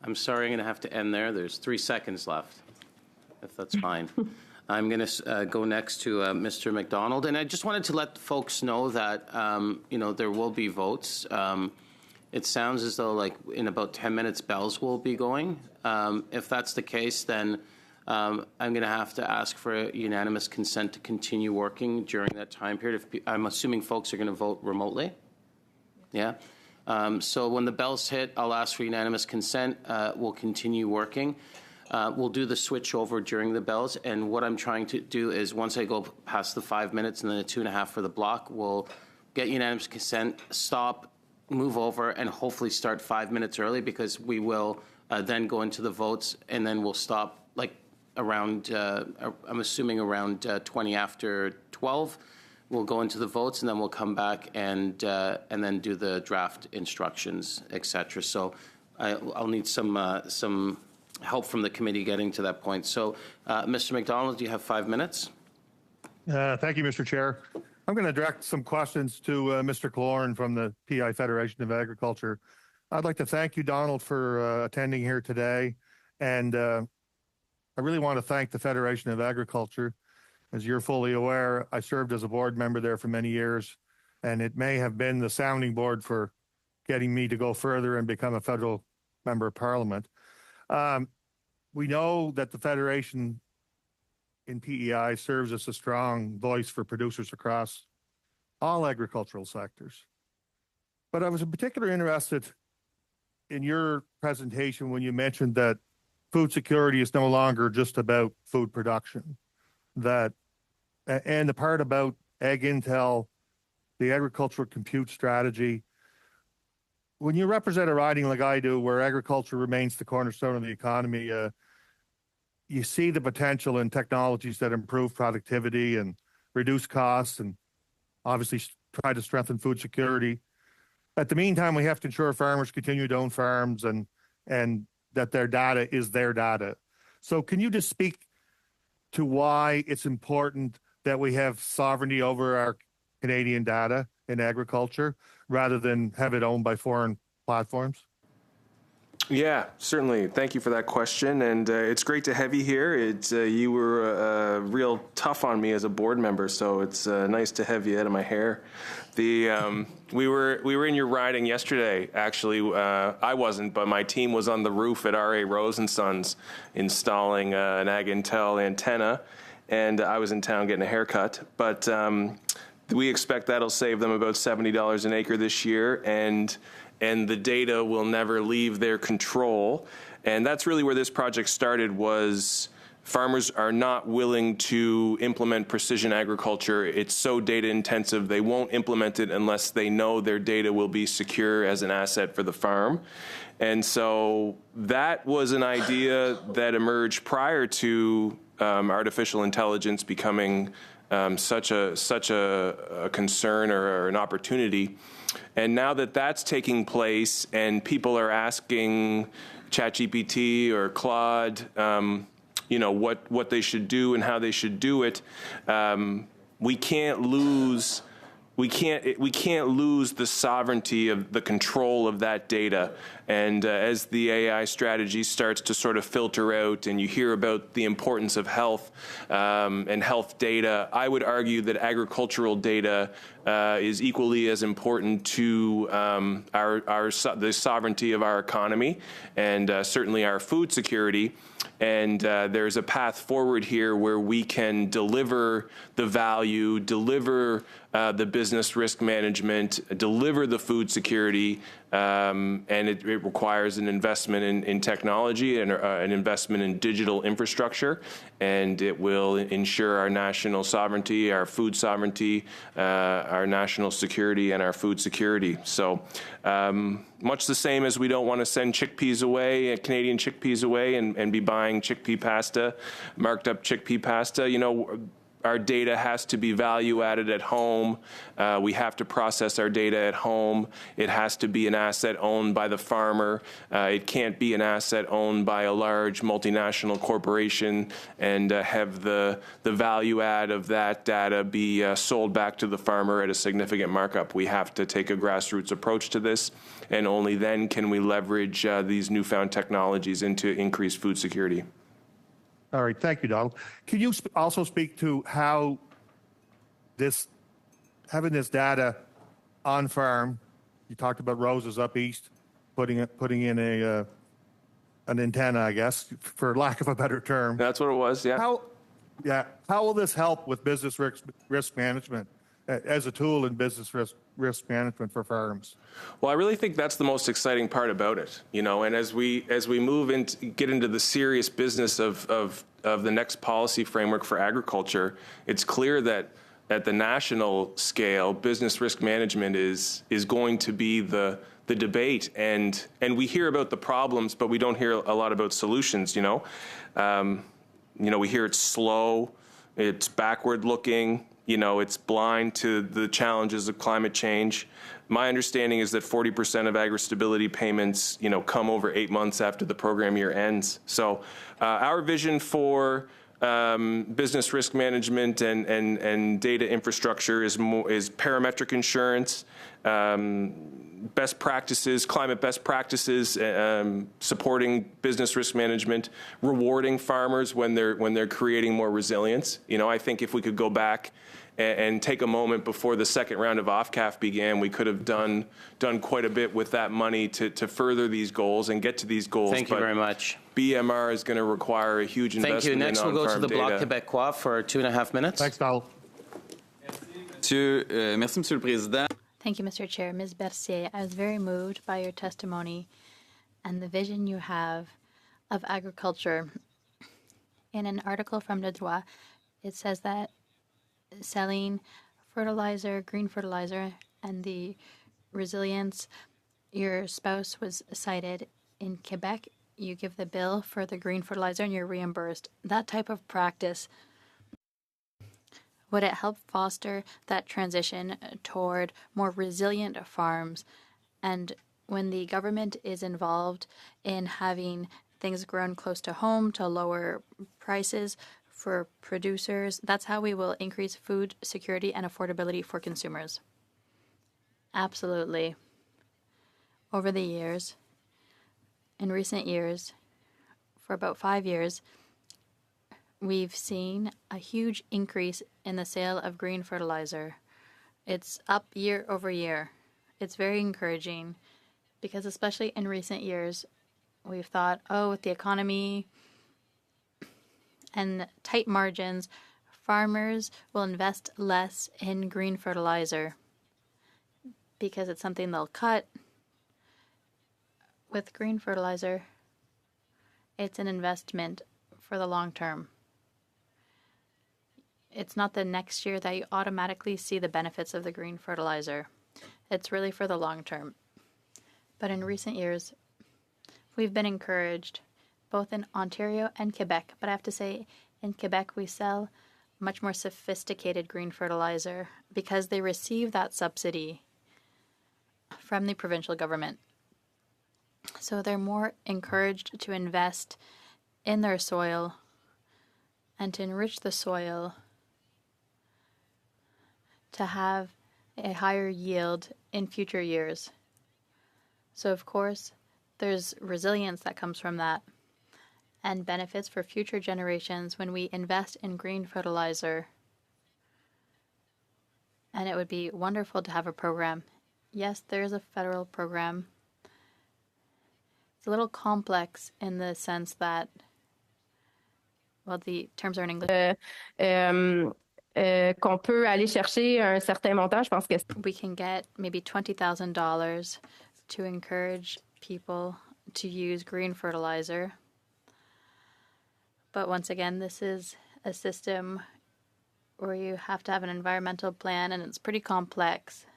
I'm sorry, I'm going to have to end there. There's 3 seconds left, if that's fine. I'm going to go next to Mr. McDonald. And I just wanted to let folks know that, there will be votes. It sounds as though, like, in about 10 minutes, bells will be going. If that's the case, then I'm going to have to ask for a unanimous consent to continue working during that time period. I'm assuming folks are going to vote remotely? Yeah? So when the bells hit, I'll ask for unanimous consent. We'll continue working. We'll do the switch over during the bells. And what I'm trying to do is, once I go past the 5 minutes and then the 2.5 for the block, we'll get unanimous consent, stop, move over, and hopefully start 5 minutes early, because we will then go into the votes, and then we'll stop like I'm assuming around 20 after 12. We'll go into the votes, and then we'll come back and then do the draft instructions, et cetera. So I'll need some help from the committee getting to that point. So, Mr. McDonald, you have 5 minutes. Thank you, Mr. Chair. I'm going to direct some questions to Mr. Killorn from the PEI Federation of Agriculture. I'd like to thank you, Donald, for attending here today. And I really want to thank the Federation of Agriculture. As you're fully aware, I served as a board member there for many years, and it may have been the sounding board for getting me to go further and become a federal member of parliament. We know that the Federation in PEI serves as a strong voice for producers across all agricultural sectors. But I was in particular interested in your presentation when you mentioned that food security is no longer just about food production, and the part about Ag Intel, the agricultural compute strategy. When you represent a riding like I do, where agriculture remains the cornerstone of the economy, you see the potential in technologies that improve productivity and reduce costs and obviously try to strengthen food security. At the meantime, we have to ensure farmers continue to own farms and that their data is their data. So can you just speak to why it's important that we have sovereignty over our Canadian data in agriculture rather than have it owned by foreign platforms? Yeah, certainly. Thank you for that question, and it's great to have you here. You were real tough on me as a board member, so it's nice to have you out of my hair. We were in your riding yesterday. Actually, I wasn't, but my team was on the roof at R.A. Rose & Sons installing an Ag Intel antenna, and I was in town getting a haircut. But we expect that'll save them about $70 an acre this year, and the data will never leave their control. And that's really where this project started, was farmers are not willing to implement precision agriculture. It's so data intensive, they won't implement it unless they know their data will be secure as an asset for the farm. And so that was an idea that emerged prior to artificial intelligence becoming such a concern or an opportunity. And now that that's taking place and people are asking ChatGPT or Claude, what they should do and how they should do it, we can't lose the sovereignty of the control of that data. And as the AI strategy starts to sort of filter out and you hear about the importance of health and health data, I would argue that agricultural data is equally as important to the sovereignty of our economy and certainly our food security. And there's a path forward here where we can deliver the value, deliver the business risk management, deliver the food security, and it requires an investment in technology and an investment in digital infrastructure, and it will ensure our national sovereignty, our food sovereignty, our national security, and our food security. So much the same as we don't want to send chickpeas away, Canadian chickpeas away, and be buying chickpea pasta, marked up chickpea pasta, our data has to be value added at home. We have to process our data at home. It has to be an asset owned by the farmer. It can't be an asset owned by a large multinational corporation and have the value add of that data be sold back to the farmer at a significant markup. We have to take a grassroots approach to this, and only then can we leverage these newfound technologies into increased food security. All right, thank you, Donald. Can you also speak to how having this data on farm? You talked about Roses up east, putting in an antenna, I guess, for lack of a better term. That's what it was. Yeah. How will this help with business risk management as a tool in business risk management for farms? Well, I really think that's the most exciting part about it, and as we move into get into the serious business of the next policy framework for agriculture, it's clear that at the national scale, business risk management is going to be the debate, and we hear about the problems, but we don't hear a lot about solutions. We hear it's slow, it's backward looking, it's blind to the challenges of climate change. My understanding is that 40% of agri-stability payments, come over 8 months after the program year ends. So our vision for business risk management and data infrastructure is parametric insurance, best practices, climate best practices, supporting business risk management, rewarding farmers when they're creating more resilience. I think if we could go back and take a moment before the second round of OFCAF began, we could have done quite a bit with that money to further these goals and get to these goals. Thank you very much. BMR is going to require a huge investment. Thank you. Next, we'll go to the Bloc data. Québécois for 2.5 minutes. Thanks, Donald. Merci, Monsieur le Président. Thank you, Mr. Chair. Ms. Bercier, I was very moved by your testimony and the vision you have of agriculture. In an article from Le Droit, it says that selling fertilizer, green fertilizer, and the resilience, your spouse was cited. In Quebec, you give the bill for the green fertilizer and you're reimbursed. That type of practice, would it help foster that transition toward more resilient farms? And when the government is involved in having things grown close to home to lower prices for producers, that's how we will increase food security and affordability for consumers. Absolutely. Over the years, in recent years, for about 5 years, we've seen a huge increase in the sale of green fertilizer. It's up year over year. It's very encouraging because especially in recent years, we've thought, with the economy and tight margins, farmers will invest less in green fertilizer because it's something they'll cut. With green fertilizer, it's an investment for the long term. It's not the next year that you automatically see the benefits of the green fertilizer. It's really for the long term. But in recent years, we've been encouraged, both in Ontario and Quebec. But I have to say, in Quebec, we sell much more sophisticated green fertilizer because they receive that subsidy from the provincial government. So they're more encouraged to invest in their soil and to enrich the soil to have a higher yield in future years. So, of course, there's resilience that comes from that and benefits for future generations when we invest in green fertilizer. And it would be wonderful to have a program. Yes, there is a federal program. It's a little complex in the sense that, well, the terms are in English. Qu'on peut aller chercher un certain montant, je pense que we can get maybe $20,000 to encourage people to use green fertilizer. But once again, this is a system where you have to have an environmental plan, and it's pretty complex.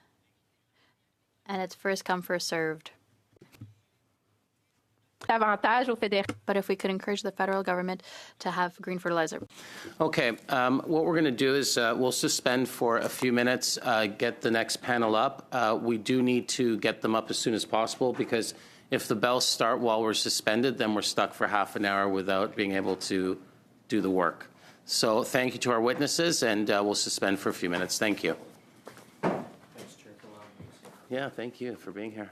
And it's first come, first served. avantage au fédéral. But if we could encourage the federal government to have green fertilizer. Okay, what we're going to do is we'll suspend for a few minutes, get the next panel up. We do need to get them up as soon as possible because if the bells start while we're suspended, then we're stuck for half an hour without being able to do the work. So thank you to our witnesses, and we'll suspend for a few minutes. Thank you. Thanks, Chair, for allowing me. Yeah, thank you for being here.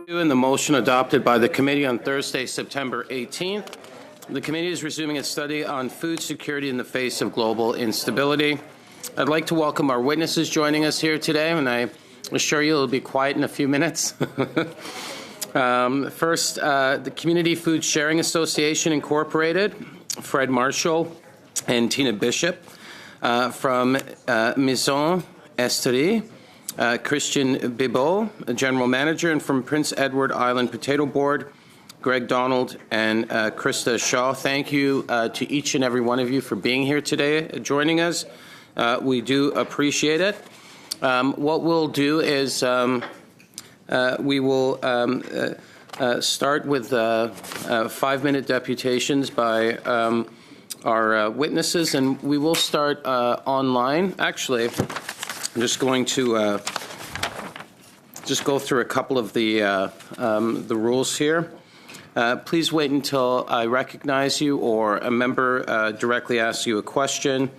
And the motion adopted by the committee on Thursday, September 18th. The committee is resuming its study on food security in the face of global instability. I'd like to welcome our witnesses joining us here today, and I assure you it'll be quiet in a few minutes. First, the Community Food Sharing Association Incorporated, Fred Marshall and Tina Bishop. From Maison Esterie, Christian Bibot, General Manager, and from Prince Edward Island Potato Board, Greg Donald and Krista Shaw. Thank you to each and every one of you for being here today, joining us. We do appreciate it. What we'll do is we will start with 5-minute deputations by our witnesses, and we will start online. Actually, I'm just going to just go through a couple of the rules here. Please wait until I recognize you or a member directly asks you a question.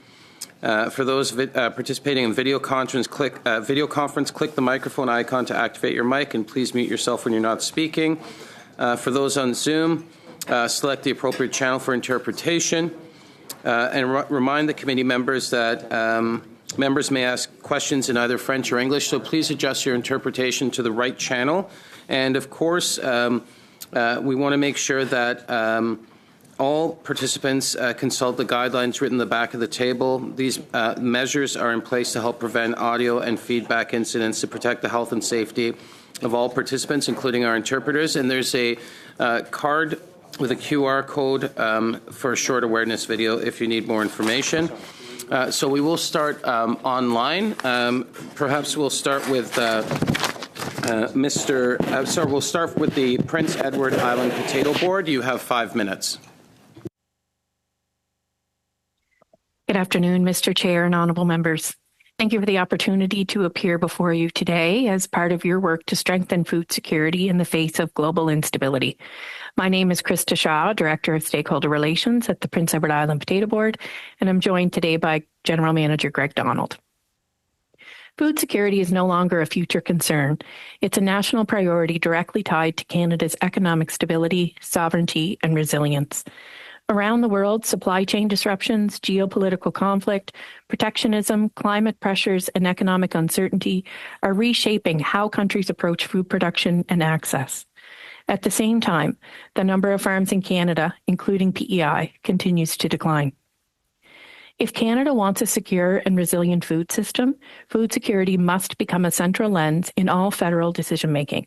For those participating in video conference, click the microphone icon to activate your mic, and please mute yourself when you're not speaking. For those on Zoom, select the appropriate channel for interpretation. And remind the committee members that members may ask questions in either French or English, so please adjust your interpretation to the right channel. And of course, we want to make sure that all participants consult the guidelines written in the back of the table. These measures are in place to help prevent audio and feedback incidents to protect the health and safety of all participants, including our interpreters. And there's a card with a QR code for a short awareness video if you need more information. So we will start online. Perhaps we'll start with we'll start with the Prince Edward Island Potato Board. You have 5 minutes. Good afternoon, Mr. Chair and honorable members. Thank you for the opportunity to appear before you today as part of your work to strengthen food security in the face of global instability. My name is Krista Shaw, Director of Stakeholder Relations at the Prince Edward Island Potato Board, and I'm joined today by General Manager Greg Donald. Food security is no longer a future concern. It's a national priority directly tied to Canada's economic stability, sovereignty, and resilience. Around the world, supply chain disruptions, geopolitical conflict, protectionism, climate pressures, and economic uncertainty are reshaping how countries approach food production and access. At the same time, the number of farms in Canada, including PEI, continues to decline. If Canada wants a secure and resilient food system, food security must become a central lens in all federal decision-making.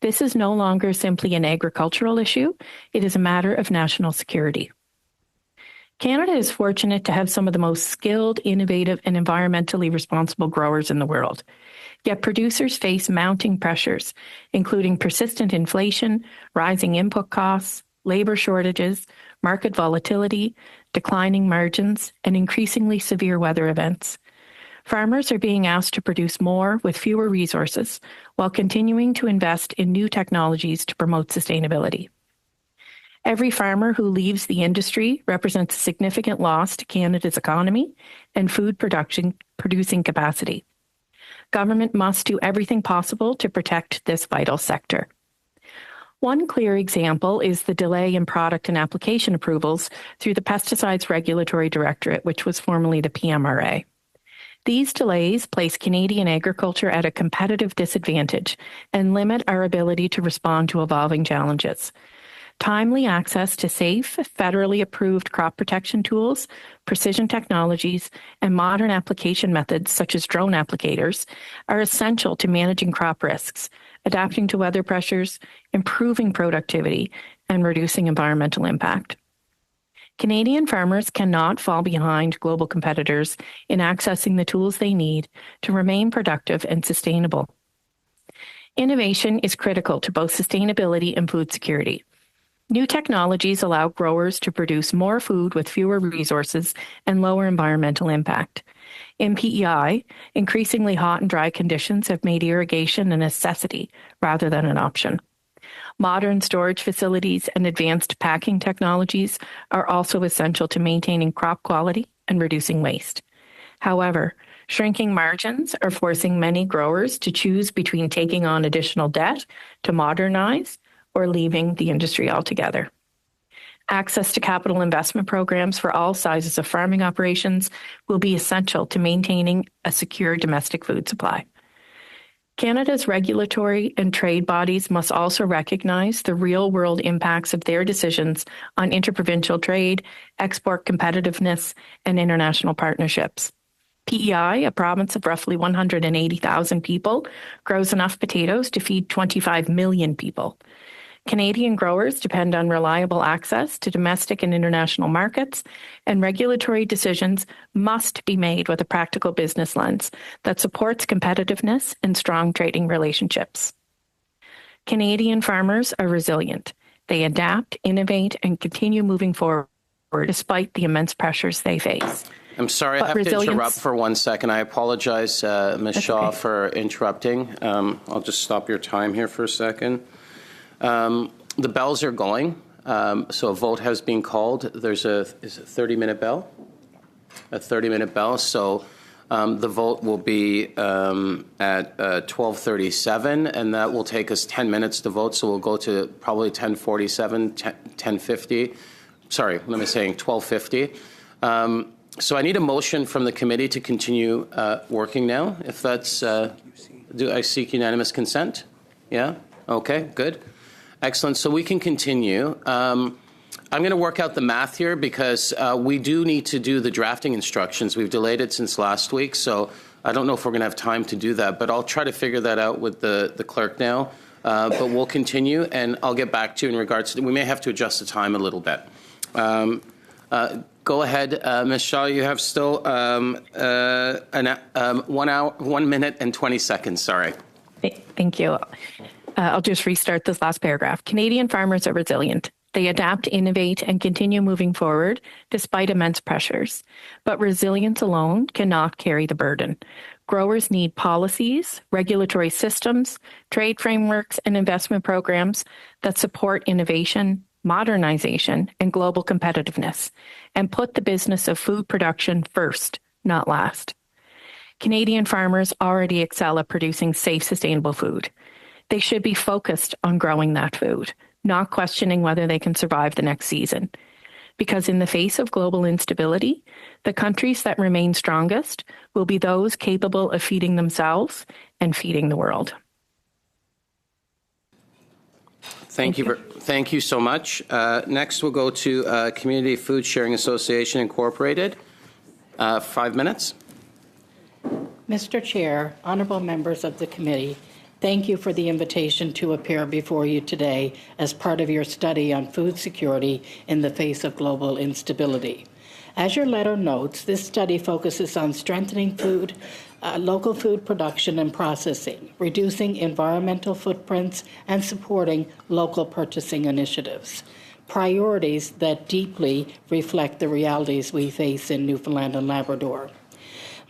This is no longer simply an agricultural issue, it is a matter of national security. Canada is fortunate to have some of the most skilled, innovative, and environmentally responsible growers in the world. Yet producers face mounting pressures, including persistent inflation, rising input costs, labor shortages, market volatility, declining margins, and increasingly severe weather events. Farmers are being asked to produce more with fewer resources while continuing to invest in new technologies to promote sustainability. Every farmer who leaves the industry represents a significant loss to Canada's economy and food producing capacity. Government must do everything possible to protect this vital sector. One clear example is the delay in product and application approvals through the Pesticides Regulatory Directorate, which was formerly the PMRA. These delays place Canadian agriculture at a competitive disadvantage and limit our ability to respond to evolving challenges. Timely access to safe, federally approved crop protection tools, precision technologies, and modern application methods such as drone applicators are essential to managing crop risks, adapting to weather pressures, improving productivity, and reducing environmental impact. Canadian farmers cannot fall behind global competitors in accessing the tools they need to remain productive and sustainable. Innovation is critical to both sustainability and food security. New technologies allow growers to produce more food with fewer resources and lower environmental impact. In PEI, increasingly hot and dry conditions have made irrigation a necessity rather than an option. Modern storage facilities and advanced packing technologies are also essential to maintaining crop quality and reducing waste. However, Shrinking margins are forcing many growers to choose between taking on additional debt to modernize or leaving the industry altogether. Access to capital investment programs for all sizes of farming operations will be essential to maintaining a secure domestic food supply. Canada's regulatory and trade bodies must also recognize the real-world impacts of their decisions on interprovincial trade, export competitiveness, and international partnerships. PEI, a province of roughly 180,000 people, grows enough potatoes to feed 25 million people. Canadian growers depend on reliable access to domestic and international markets, and regulatory decisions must be made with a practical business lens that supports competitiveness and strong trading relationships. Canadian farmers are resilient. They adapt, innovate, and continue moving forward despite the immense pressures they face. I'm sorry, I have to interrupt for 1 second. I apologize, Ms. Shaw, for interrupting. I'll just stop your time here for a second. The bells are going, so a vote has been called. There's is it a 30-minute bell? A 30-minute bell. So the vote will be at 12:37, and that will take us 10 minutes to vote. So we'll go to probably 10:47, 10:50. Sorry, what am I saying? 12:50. So I need a motion from the committee to continue working now. If that's, do I seek unanimous consent? Yeah. Okay. Good. Excellent. So we can continue. I'm going to work out the math here because we do need to do the drafting instructions. We've delayed it since last week, so I don't know if we're going to have time to do that, but I'll try to figure that out with the clerk now. But we'll continue, and I'll get back to you in regards to, we may have to adjust the time a little bit. Go ahead, Ms. Shaw. You have still 1 minute and 20 seconds. Sorry. Thank you. I'll just restart this last paragraph. Canadian farmers are resilient. They adapt, innovate, and continue moving forward despite immense pressures. But resilience alone cannot carry the burden. Growers need policies, regulatory systems, trade frameworks, and investment programs that support innovation, modernization, and global competitiveness, and put the business of food production first, not last. Canadian farmers already excel at producing safe, sustainable food. They should be focused on growing that food, not questioning whether they can survive the next season. Because in the face of global instability, the countries that remain strongest will be those capable of feeding themselves and feeding the world. Thank you so much. Next, we'll go to Community Food Sharing Association Incorporated. 5 minutes. Mr. Chair, honorable members of the committee, thank you for the invitation to appear before you today as part of your study on food security in the face of global instability. As your letter notes, this study focuses on strengthening local food production and processing, reducing environmental footprints, and supporting local purchasing initiatives, priorities that deeply reflect the realities we face in Newfoundland and Labrador.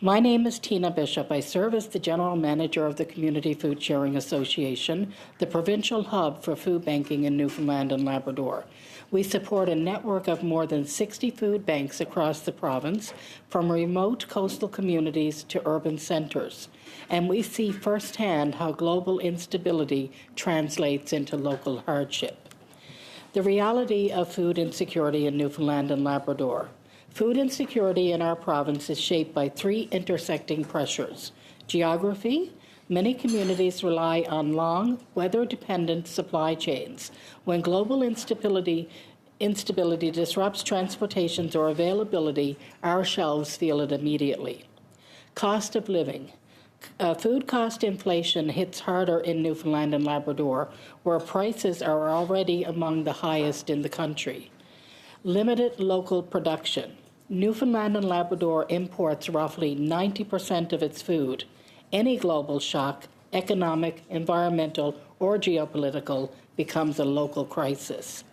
My name is Tina Bishop. I serve as the General Manager of the Community Food Sharing Association, the provincial hub for food banking in Newfoundland and Labrador. We support a network of more than 60 food banks across the province, from remote coastal communities to urban centres. And we see firsthand how global instability translates into local hardship. The reality of food insecurity in Newfoundland and Labrador. Food insecurity in our province is shaped by 3 intersecting pressures. Geography. Many communities rely on long, weather-dependent supply chains. When global instability disrupts transportations or availability, our shelves feel it immediately. Cost of living. Food cost inflation hits harder in Newfoundland and Labrador, where prices are already among the highest in the country. Limited local production. Newfoundland and Labrador imports roughly 90% of its food. Any global shock, economic, environmental, or geopolitical, becomes a local crisis.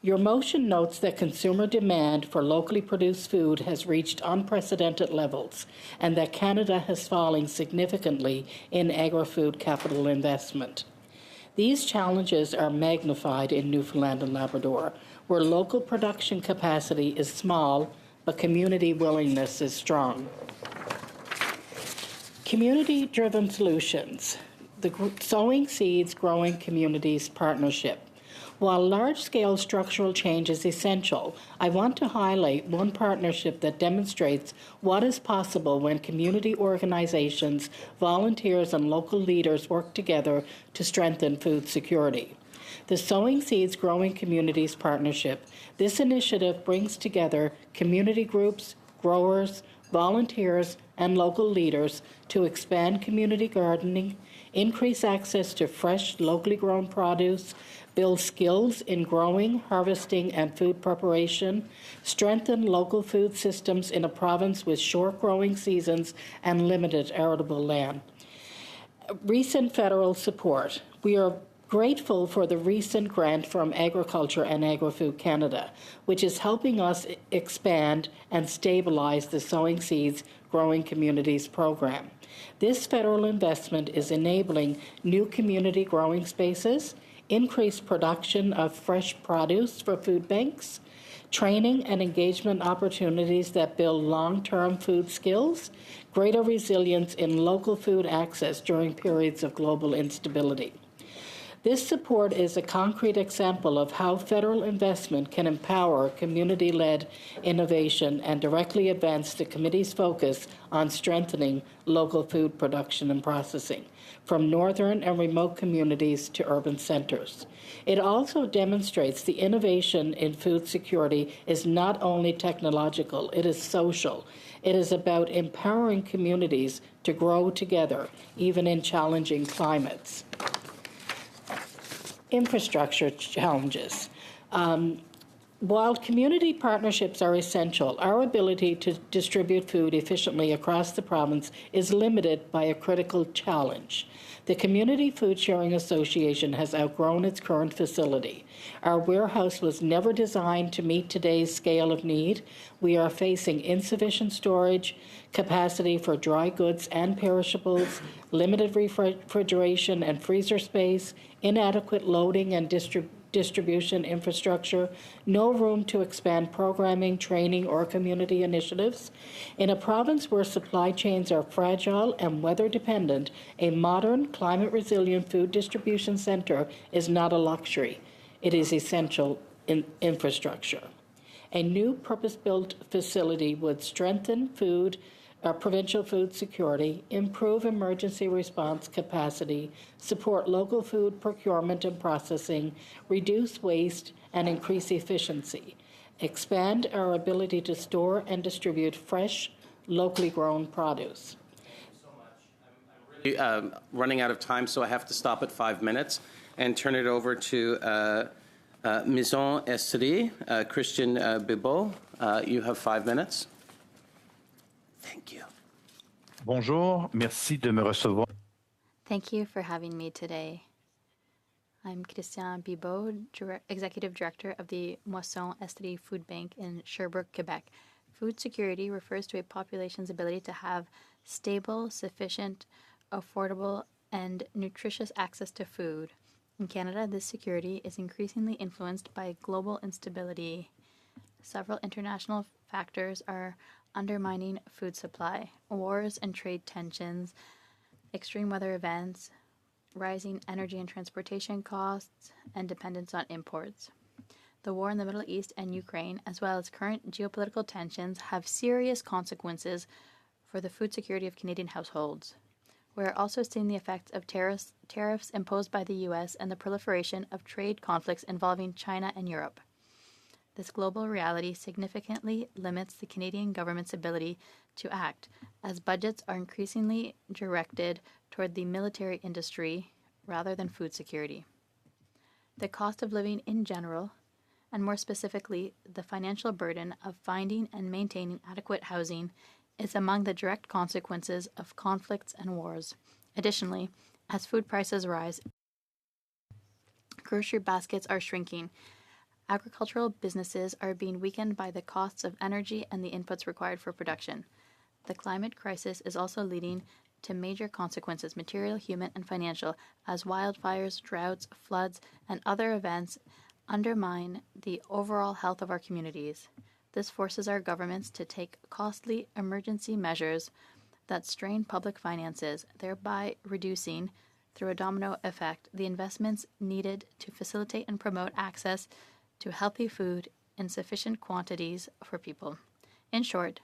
Your motion notes that consumer demand for locally produced food has reached unprecedented levels and that Canada has fallen significantly in agri-food capital investment. These challenges are magnified in Newfoundland and Labrador, where local production capacity is small, but community willingness is strong. Community-driven solutions, the Sowing Seeds Growing Communities Partnership. While large-scale structural change is essential, I want to highlight one partnership that demonstrates what is possible when community organizations, volunteers, and local leaders work together to strengthen food security. The Sowing Seeds Growing Communities Partnership. This initiative brings together community groups, growers, volunteers, and local leaders to expand community gardening, increase access to fresh, locally grown produce, build skills in growing, harvesting, and food preparation, strengthen local food systems in a province with short growing seasons and limited arable land. Recent federal support. We are grateful for the recent grant from Agriculture and Agri-Food Canada, which is helping us expand and stabilize the Sowing Seeds Growing Communities program. This federal investment is enabling new community growing spaces, increased production of fresh produce for food banks, training and engagement opportunities that build long-term food skills, greater resilience in local food access during periods of global instability. This support is a concrete example of how federal investment can empower community-led innovation and directly advance the committee's focus on strengthening local food production and processing, from northern and remote communities to urban centers. It also demonstrates the innovation in food security is not only technological, it is social. It is about empowering communities to grow together, even in challenging climates. Infrastructure challenges. While community partnerships are essential, our ability to distribute food efficiently across the province is limited by a critical challenge. The Community Food Sharing Association has outgrown its current facility. Our warehouse was never designed to meet today's scale of need. We are facing insufficient storage, capacity for dry goods and perishables, limited refrigeration and freezer space, inadequate loading and distribution infrastructure, no room to expand programming, training, or community initiatives. In a province where supply chains are fragile and weather-dependent, a modern, climate-resilient food distribution center is not a luxury. It is essential infrastructure. A new purpose-built facility would strengthen provincial food security, improve emergency response capacity, support local food procurement and processing, reduce waste, and increase efficiency, expand our ability to store and distribute fresh, locally grown produce. I'm running out of time, so I have to stop at 5 minutes and turn it over to Maison Estrie, Christian Bibot. You have 5 minutes. Thank you. Bonjour, merci de me recevoir. Thank you for having me today. I'm Christian Bibot, Executive Director of the Moisson Estrie Food Bank in Sherbrooke, Quebec. Food security refers to a population's ability to have stable, sufficient, affordable, and nutritious access to food. In Canada, this security is increasingly influenced by global instability. Several international factors are undermining food supply: wars and trade tensions, extreme weather events, rising energy and transportation costs, and dependence on imports. The war in the Middle East and Ukraine, as well as current geopolitical tensions, have serious consequences for the food security of Canadian households. We're also seeing the effects of tariffs imposed by the U.S. and the proliferation of trade conflicts involving China and Europe. This global reality significantly limits the Canadian government's ability to act, as budgets are increasingly directed toward the military industry rather than food security. The cost of living in general, and more specifically, the financial burden of finding and maintaining adequate housing, is among the direct consequences of conflicts and wars. Additionally, as food prices rise, grocery baskets are shrinking. Agricultural businesses are being weakened by the costs of energy and the inputs required for production. The climate crisis is also leading to major consequences, material, human, and financial, as wildfires, droughts, floods, and other events undermine the overall health of our communities. This forces our governments to take costly emergency measures that strain public finances, thereby reducing, through a domino effect, the investments needed to facilitate and promote access to healthy food in sufficient quantities for people. In short,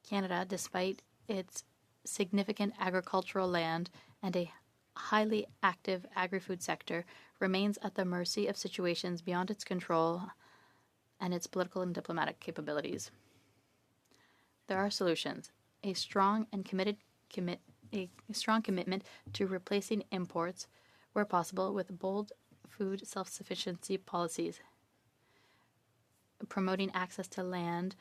Canada, despite its significant agricultural land and a highly active agri-food sector, remains at the mercy of situations beyond its control and its political and diplomatic capabilities. There are solutions. A strong commitment to replacing imports where possible with bold food self-sufficiency policies, promoting access to land,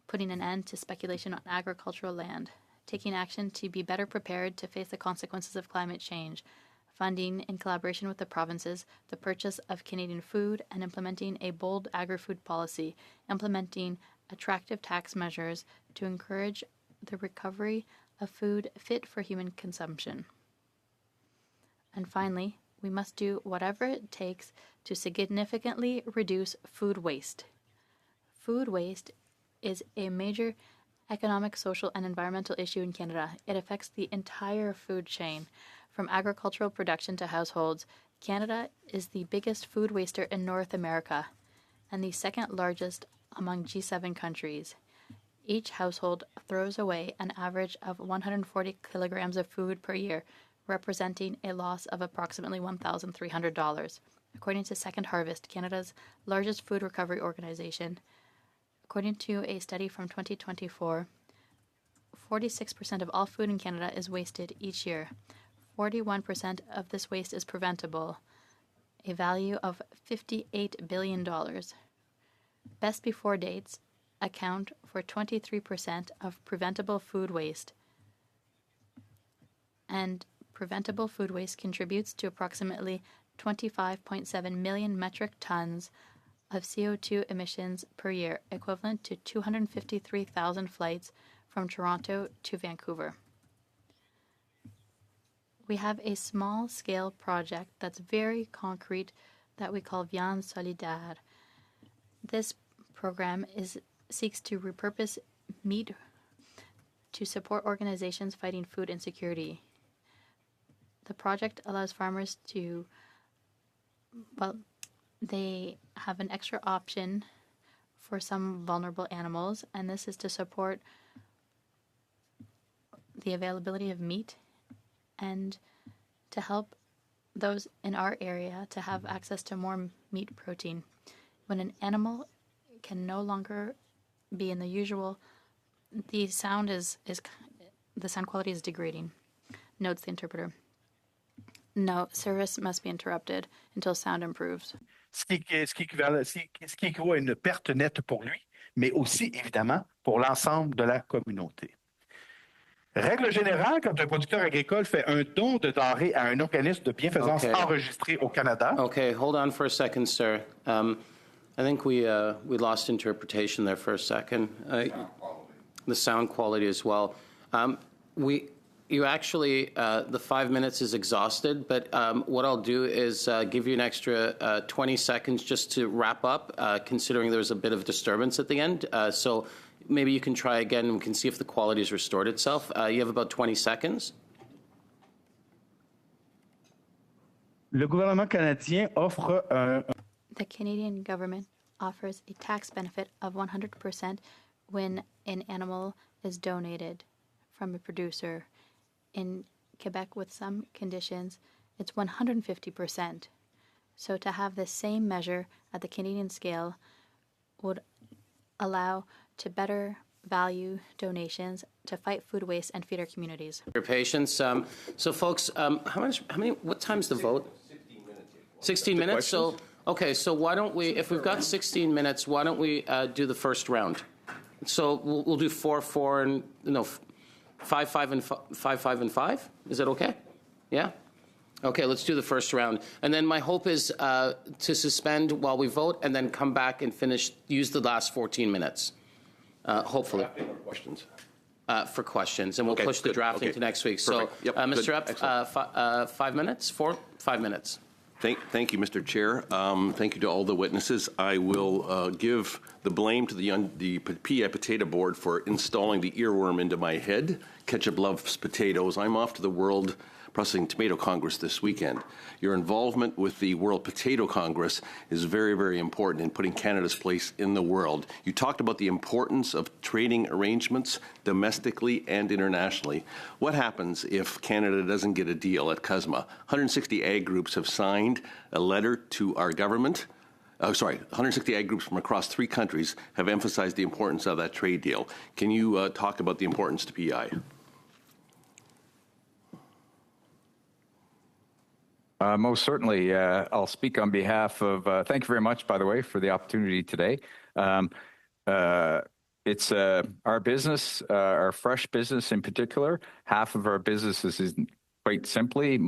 putting an end to speculation on agricultural land, taking action to be better prepared to face the consequences of climate change, funding, in collaboration with the provinces, the purchase of Canadian food, and implementing a bold agri-food policy, implementing attractive tax measures to encourage the recovery of food fit for human consumption. And finally, we must do whatever it takes to significantly reduce food waste. Food waste is a major economic, social, and environmental issue in Canada. It affects the entire food chain, from agricultural production to households. Canada is the biggest food waster in North America and the second largest among G7 countries. Each household throws away an average of 140 kilograms of food per year, representing a loss of approximately $1,300. According to Second Harvest, Canada's largest food recovery organization, according to a study from 2024, 46% of all food in Canada is wasted each year. 41% of this waste is preventable, a value of $58 billion. Best before dates account for 23% of preventable food waste, and preventable food waste contributes to approximately 25.7 million metric tons of CO2 emissions per year, equivalent to 253,000 flights from Toronto to Vancouver. We have a small-scale project that's very concrete that we call Viande Solidaire. This program seeks to repurpose meat to support organizations fighting food insecurity. The project allows farmers to, they have an extra option for some vulnerable animals, and this is to support the availability of meat and to help those in our area to have access to more meat protein. When an animal can no longer be in the usual, the sound quality is degrading, notes the interpreter. No, service must be interrupted until sound improves. Ce qui équivaut à une perte nette pour lui, mais aussi, évidemment, pour l'ensemble de la communauté. Règle générale, quand un producteur agricole fait un don de denrées à un organisme de bienfaisance enregistré au Canada. Okay, hold on for a second, sir. I think we lost interpretation there for a second. The sound quality as well. You actually, the 5 minutes is exhausted, but what I'll do is give you an extra 20 seconds just to wrap up, considering there's a bit of disturbance at the end. So maybe you can try again and we can see if the quality has restored itself. You have about 20 seconds. Le gouvernement canadien offre The Canadian government offers a tax benefit of 100% when an animal is donated from a producer. In Quebec, with some conditions, it's 150%. So to have the same measure at the Canadian scale would allow to better value donations to fight food waste and feed our communities. Your patience. So, folks, what time's the vote? 16 minutes. So, okay. So why don't we, if we've got 16 minutes, why don't we do the first round? So we'll do 4, and 5, and 5. Is that okay? Yeah? Okay, let's do the first round. And then my hope is to suspend while we vote and then come back and use the last 14 minutes, hopefully. Questions? For questions, and we'll push the drafting to next week. Perfect. So, Yep. Mr. Epp, 5 minutes? 5 minutes? Thank you, Mr. Chair. Thank you to all the witnesses. I will give the blame to the PEI Potato Board for installing the earworm into my head. Ketchup loves potatoes. I'm off to the World Processing Tomato Congress this weekend. Your involvement with the World Potato Congress is very, very important in putting Canada's place in the world. You talked about the importance of trading arrangements domestically and internationally. What happens if Canada doesn't get a deal at CUSMA? 160 ag groups have signed a letter to our government. 160 ag groups from across 3 countries have emphasized the importance of that trade deal. Can you talk about the importance to PEI? Most certainly. I'll speak on behalf of, thank you very much, by the way, for the opportunity today. It's our business, our fresh business in particular. Half of our business is quite simply,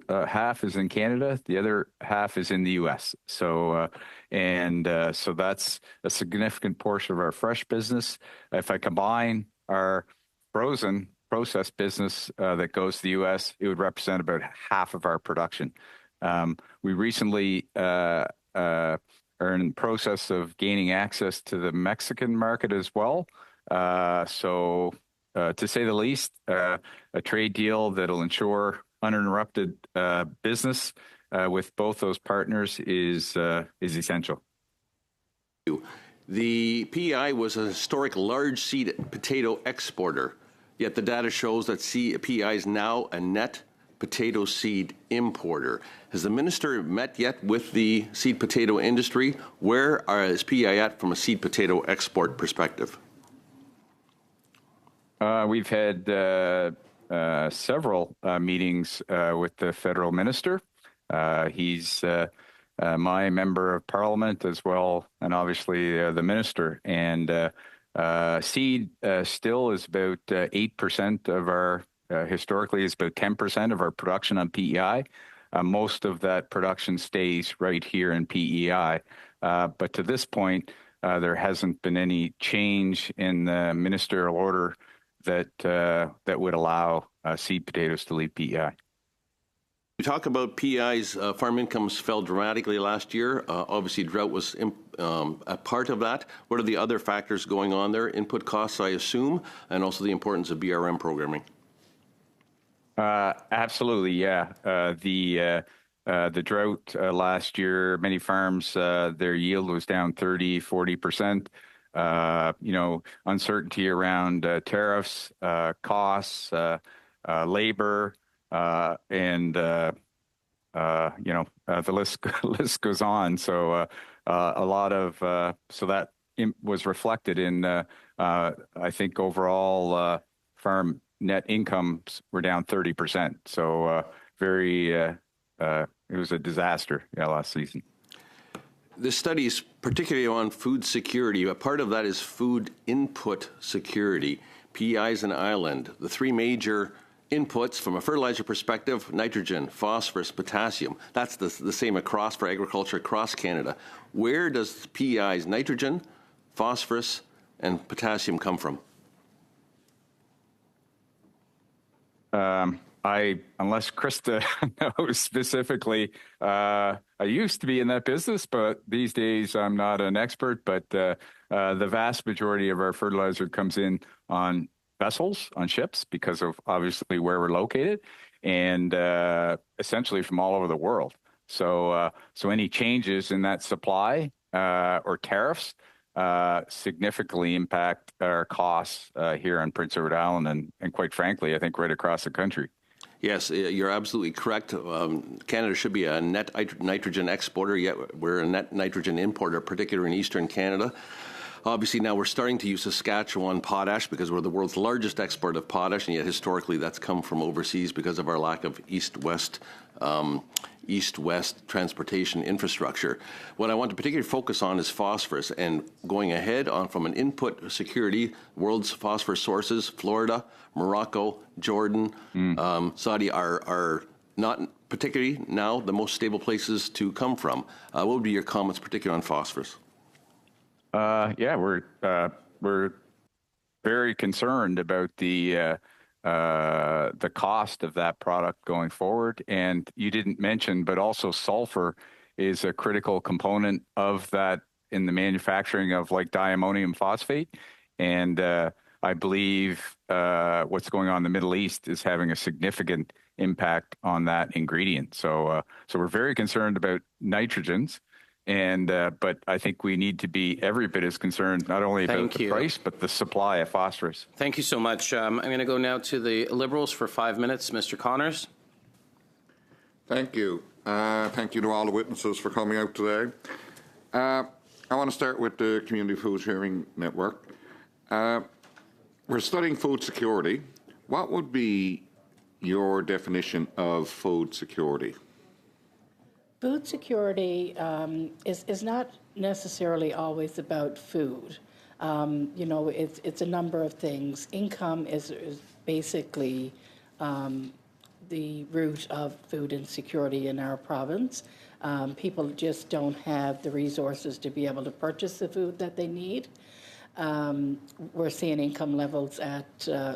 half is in Canada, the other half is in the U.S. So that's a significant portion of our fresh business. If I combine our frozen processed business that goes to the U.S., it would represent about half of our production. We recently are in the process of gaining access to the Mexican market as well. To say the least, a trade deal that'll ensure uninterrupted business with both those partners is essential. The PEI was a historic large seed potato exporter. Yet the data shows that PEI is now a net potato seed importer. Has the minister met yet with the seed potato industry? Where is PEI at from a seed potato export perspective? We've had several meetings with the federal minister. He's my member of parliament as well, and obviously the minister. And seed still is about 8% of our, historically is about 10% of our production on PEI. Most of that production stays right here in PEI. But to this point, there hasn't been any change in the ministerial order that would allow seed potatoes to leave PEI. You talk about PEI's farm incomes fell dramatically last year. Obviously, drought was a part of that. What are the other factors going on there? Input costs, I assume, and also the importance of BRM programming. Absolutely, yeah. The drought last year, many farms, their yield was down 30, 40%. Uncertainty around tariffs, costs, labor, and the list goes on. So a lot of so that was reflected in I think overall farm net incomes were down 30%. So it was a disaster last season. This study is particularly on food security. A part of that is food input security. PEI is an island. The 3 major inputs from a fertilizer perspective: nitrogen, phosphorus, potassium. That's the same across for agriculture across Canada. Where does PEI's nitrogen, phosphorus, and potassium come from? Unless Krista knows specifically, I used to be in that business, but these days I'm not an expert. But the vast majority of our fertilizer comes in on vessels, on ships, because of obviously where we're located, and essentially from all over the world. So any changes in that supply or tariffs significantly impact our costs here on Prince Edward Island, and quite frankly, I think right across the country. Yes, you're absolutely correct. Canada should be a net nitrogen exporter, yet we're a net nitrogen importer, particularly in eastern Canada. Obviously, now we're starting to use Saskatchewan potash because we're the world's largest exporter of potash, and yet historically that's come from overseas because of our lack of east-west transportation infrastructure. What I want to particularly focus on is phosphorus, and going ahead from an input security, world's phosphorus sources, Florida, Morocco, Jordan, Saudi are not particularly now the most stable places to come from. What would be your comments, particularly on phosphorus? We're very concerned about the the cost of that product going forward. And you didn't mention, but also sulfur is a critical component of that in the manufacturing of like diammonium phosphate. And I believe what's going on in the Middle East is having a significant impact on that ingredient. So we're very concerned about nitrogens. And but I think we need to be every bit as concerned not only about the price but the supply of phosphorus. Thank you so much. I'm going to go now to the Liberals for 5 minutes. Mr. Connors. Thank you. Thank you to all the witnesses for coming out today. I want to start with the Community Food Sharing Network. We're studying food security. What would be your definition of food security? Food security is not necessarily always about food. You know, it's a number of things. Income is basically the root of food insecurity in our province. People just don't have the resources to be able to purchase the food that they need. We're seeing income levels at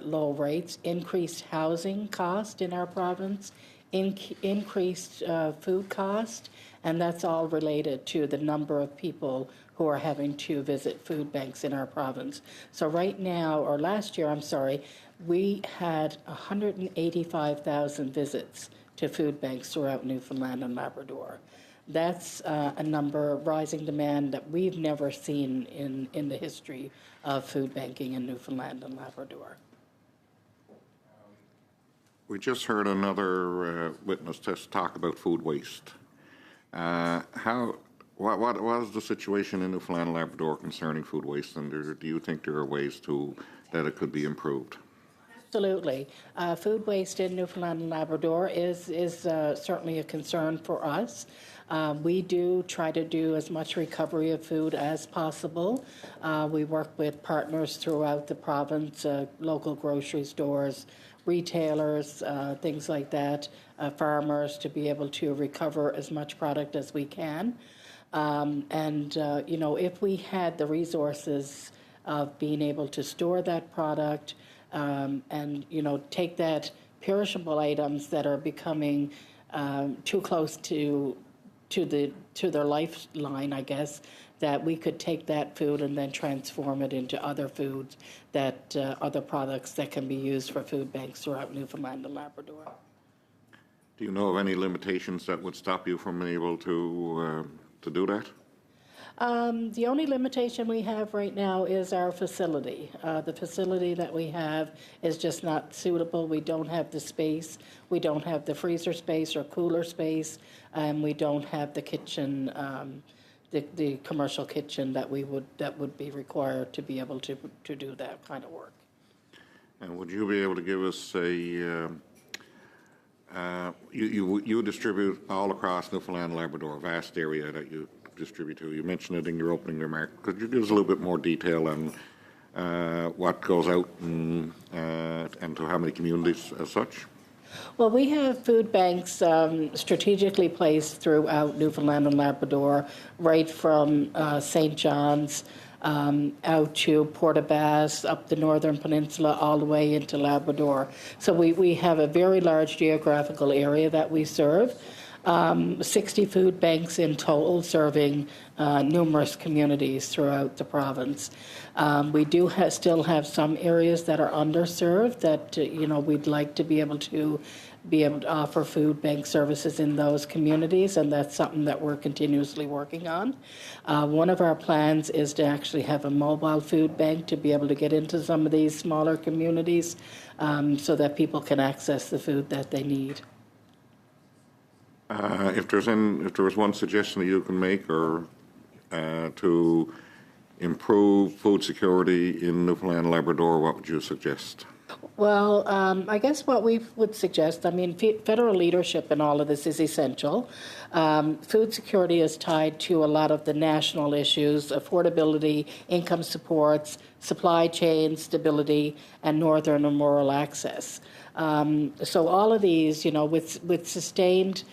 low rates, increased housing cost in our province, increased food cost, and that's all related to the number of people who are having to visit food banks in our province. So right now, or last year, I'm sorry, we had 185,000 visits to food banks throughout Newfoundland and Labrador. That's a number, rising demand that we've never seen in the history of food banking in Newfoundland and Labrador. We just heard another witness just talk about food waste. What is the situation in Newfoundland and Labrador concerning food waste, and do you think there are ways that it could be improved? Absolutely. Food waste in Newfoundland and Labrador is certainly a concern for us. We do try to do as much recovery of food as possible. We work with partners throughout the province, local grocery stores, retailers, things like that, farmers, to be able to recover as much product as we can. You know, if we had the resources of being able to store that product and, you know, take that perishable items that are becoming too close to their lifeline, I guess, that we could take that food and then transform it into other foods, that other products that can be used for food banks throughout Newfoundland and Labrador. Do you know of any limitations that would stop you from being able to do that? The only limitation we have right now is our facility. The facility that we have is just not suitable. We don't have the space. We don't have the freezer space or cooler space, and we don't have the kitchen, the commercial kitchen that would be required to be able to do that kind of work. And would you be able to give us a you distribute all across Newfoundland and Labrador, a vast area that you distribute to. You mentioned it in your opening remark. Could you give us a little bit more detail on what goes out and to how many communities as such? Well, we have food banks strategically placed throughout Newfoundland and Labrador, right from St. John's out to Port aux Basques, up the Northern Peninsula, all the way into Labrador. So we have a very large geographical area that we serve. 60 food banks in total, serving numerous communities throughout the province. We do still have some areas that are underserved that you know, we'd like to be able to offer food bank services in those communities, and that's something that we're continuously working on. One of our plans is to actually have a mobile food bank to be able to get into some of these smaller communities so that people can access the food that they need. If there was one suggestion that you can make or to improve food security in Newfoundland and Labrador, what would you suggest? Well, I guess what we would suggest, I mean, federal leadership in all of this is essential. Food security is tied to a lot of the national issues: affordability, income supports, supply chain stability, and northern and rural access. So all of these, you know, with sustained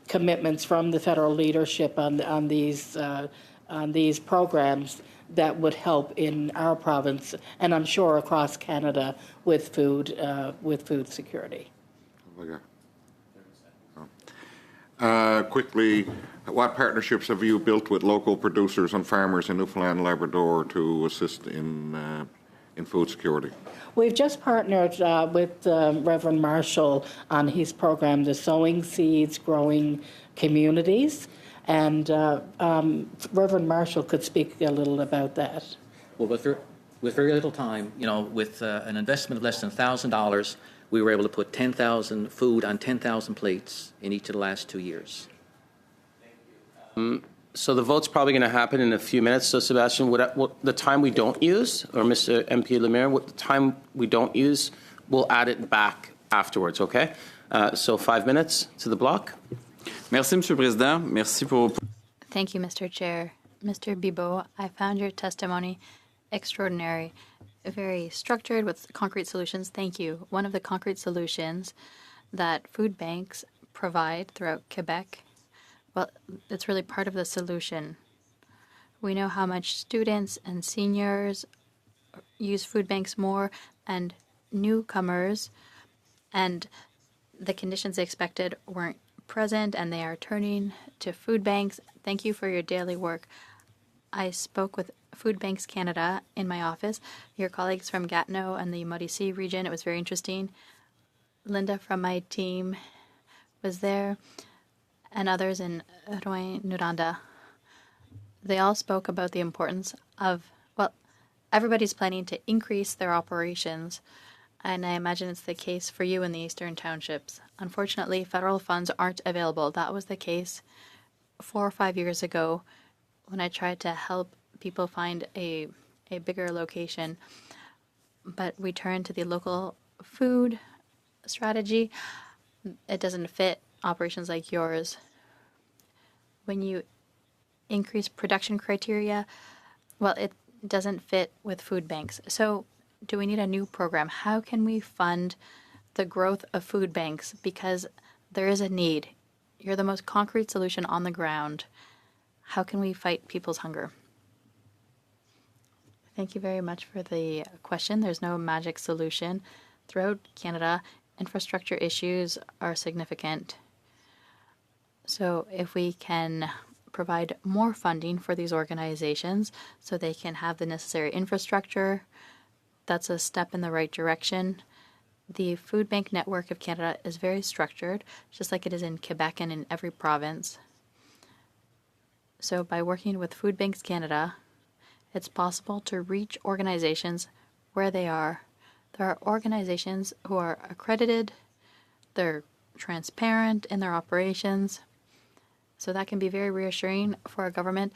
commitments from the federal leadership on these programs, that would help in our province, and I'm sure across Canada, with food security. Quickly, what partnerships have you built with local producers and farmers in Newfoundland and Labrador to assist in food security? We've just partnered with Reverend Marshall on his program, the Sowing Seeds Growing Communities, and Reverend Marshall could speak a little about that. Well, with very little time, with an investment of less than $1,000, we were able to put 10,000 food on 10,000 plates in each of the last 2 years. So the vote's probably going to happen in a few minutes. So, Sebastian, what the time we don't use, or Mr. MP Lemire, what the time we don't use, we'll add it back afterwards, okay? So 5 minutes to the block. Merci, Monsieur le Président. Merci pour... Thank you, Mr. Chair. Mr. Bibeau, I found your testimony extraordinary, very structured with concrete solutions. Thank you. One of the concrete solutions that food banks provide throughout Quebec, well, it's really part of the solution. We know how much students and seniors use food banks more, and newcomers, and the conditions they expected weren't present, and they are turning to food banks. Thank you for your daily work. I spoke with Food Banks Canada in my office, your colleagues from Gatineau and the Mauricie region. It was very interesting. Linda from my team was there, and others in Rouyn-Noranda. They all spoke about the importance of, well, everybody's planning to increase their operations, and I imagine it's the case for you in the Eastern Townships. Unfortunately, federal funds aren't available. That was the case 4 or 5 years ago when I tried to help people find a bigger location. But we turned to the local food strategy. It doesn't fit operations like yours. When you increase production criteria, well, it doesn't fit with food banks. So do we need a new program? How can we fund the growth of food banks? Because there is a need. You're the most concrete solution on the ground. How can we fight people's hunger? Thank you very much for the question. There's no magic solution. Throughout Canada, infrastructure issues are significant. So if we can provide more funding for these organizations so they can have the necessary infrastructure, that's a step in the right direction. The Food Bank Network of Canada is very structured, just like it is in Quebec and in every province. So by working with Food Banks Canada, it's possible to reach organizations where they are. There are organizations who are accredited, they're transparent in their operations, so that can be very reassuring for a government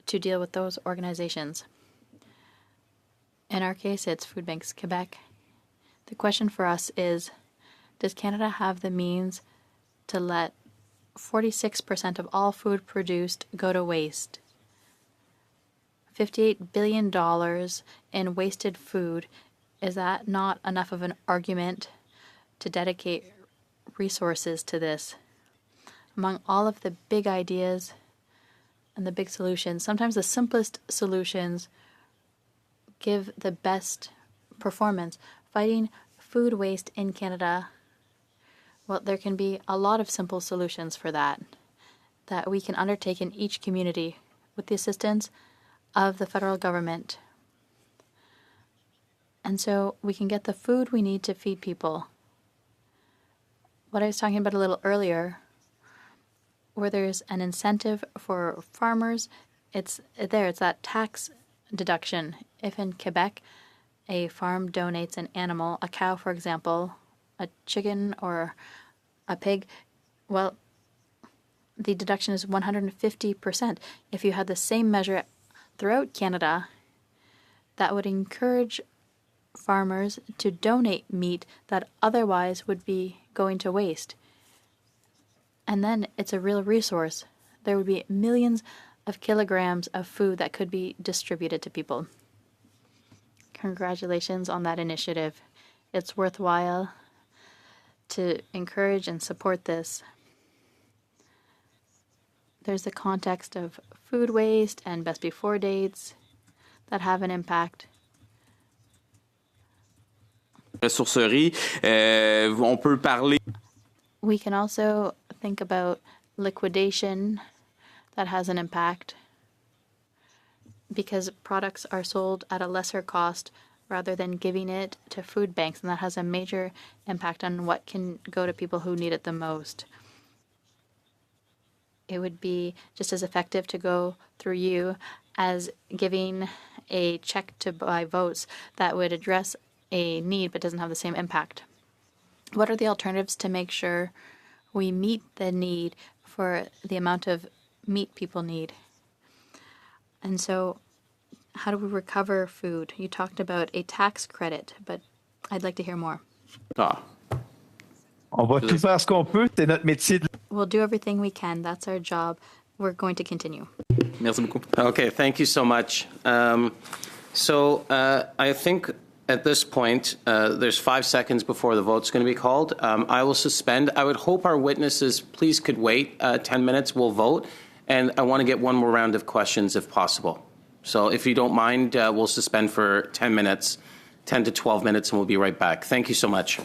to deal with those organizations. In our case, it's Food Banks Quebec. The question for us is, does Canada have the means to let 46% of all food produced go to waste? $58 billion in wasted food. Is that not enough of an argument to dedicate resources to this? Among all of the big ideas and the big solutions, sometimes the simplest solutions give the best performance. Fighting food waste in Canada, well, there can be a lot of simple solutions for that we can undertake in each community with the assistance of the federal government. And so we can get the food we need to feed people. What I was talking about a little earlier, where there's an incentive for farmers, it's that tax deduction. If in Quebec a farm donates an animal, a cow, for example, a chicken or a pig, well, the deduction is 150%. If you had the same measure throughout Canada, that would encourage farmers to donate meat that otherwise would be going to waste. And then it's a real resource. There would be millions of kilograms of food that could be distributed to people. Congratulations on that initiative. It's worthwhile to encourage and support this. There's the context of food waste and best before dates. that have an impact. Ressourcerie, on peut parler. We can also think about liquidation that has an impact because products are sold at a lesser cost rather than giving it to food banks, and that has a major impact on what can go to people who need it the most. It would be just as effective to go through you as giving a check to buy votes that would address a need but doesn't have the same impact. What are the alternatives to make sure we meet the need for the amount of meat people need? And so how do we recover food? You talked about a tax credit, but I'd like to hear more. On va tout faire ce qu'on peut, c'est notre métier. We'll do everything we can. That's our job. We're going to continue. Merci beaucoup. Okay, thank you so much. I think at this point, there's 5 seconds before the vote's going to be called. I will suspend. I would hope our witnesses, please, could wait 10 minutes. We'll vote. And I want to get one more round of questions if possible. So if you don't mind, we'll suspend for 10 minutes, 10 to 12 minutes, and we'll be right back. Thank you so much.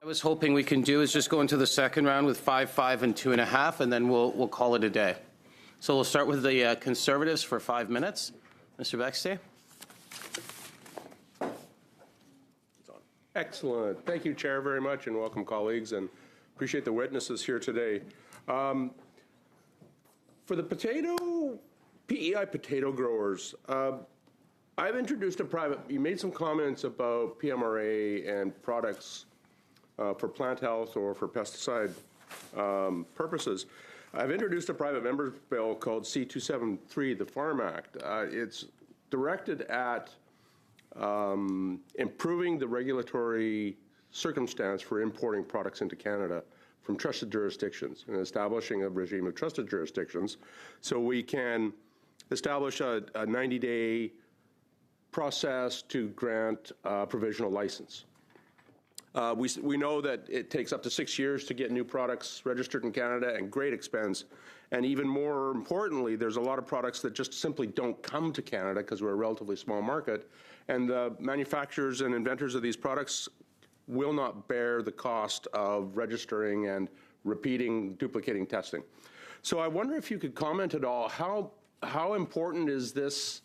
I was hoping we can do is just go into the second round with 5, 5, and 2.5, and then we'll call it a day. So we'll start with the Conservatives for 5 minutes. Mr. Bexte. Excellent. Thank you, Chair, very much, and welcome, colleagues, and appreciate the witnesses here today. For the PEI potato growers, I've introduced a private, you made some comments about PMRA and products for plant health or for pesticide purposes. I've introduced a private member's bill called C-273, the Farm Act. It's directed at improving the regulatory circumstance for importing products into Canada from trusted jurisdictions and establishing a regime of trusted jurisdictions so we can establish a 90-day process to grant a provisional license. We know that it takes up to 6 years to get new products registered in Canada, and great expense. And even more importantly, there's a lot of products that just simply don't come to Canada because we're a relatively small market. And the manufacturers and inventors of these products will not bear the cost of registering and duplicating testing. So I wonder if you could comment at all, how important is this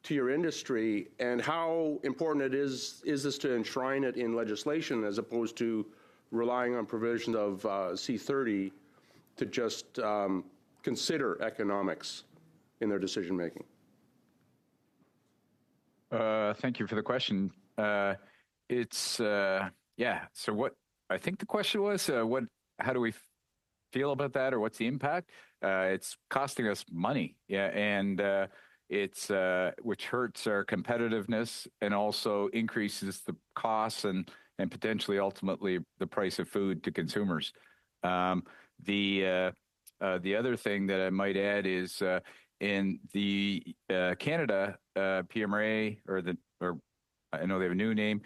to your industry, and how important it is this to enshrine it in legislation as opposed to relying on provisions of C30 to just consider economics in their decision making? Thank you for the question. Yeah. So what I think the question was, how do we feel about that, or what's the impact? It's costing us money, yeah, and which hurts our competitiveness and also increases the costs and potentially ultimately the price of food to consumers. The other thing that I might add is in the Canada PMRA, or I know they have a new name,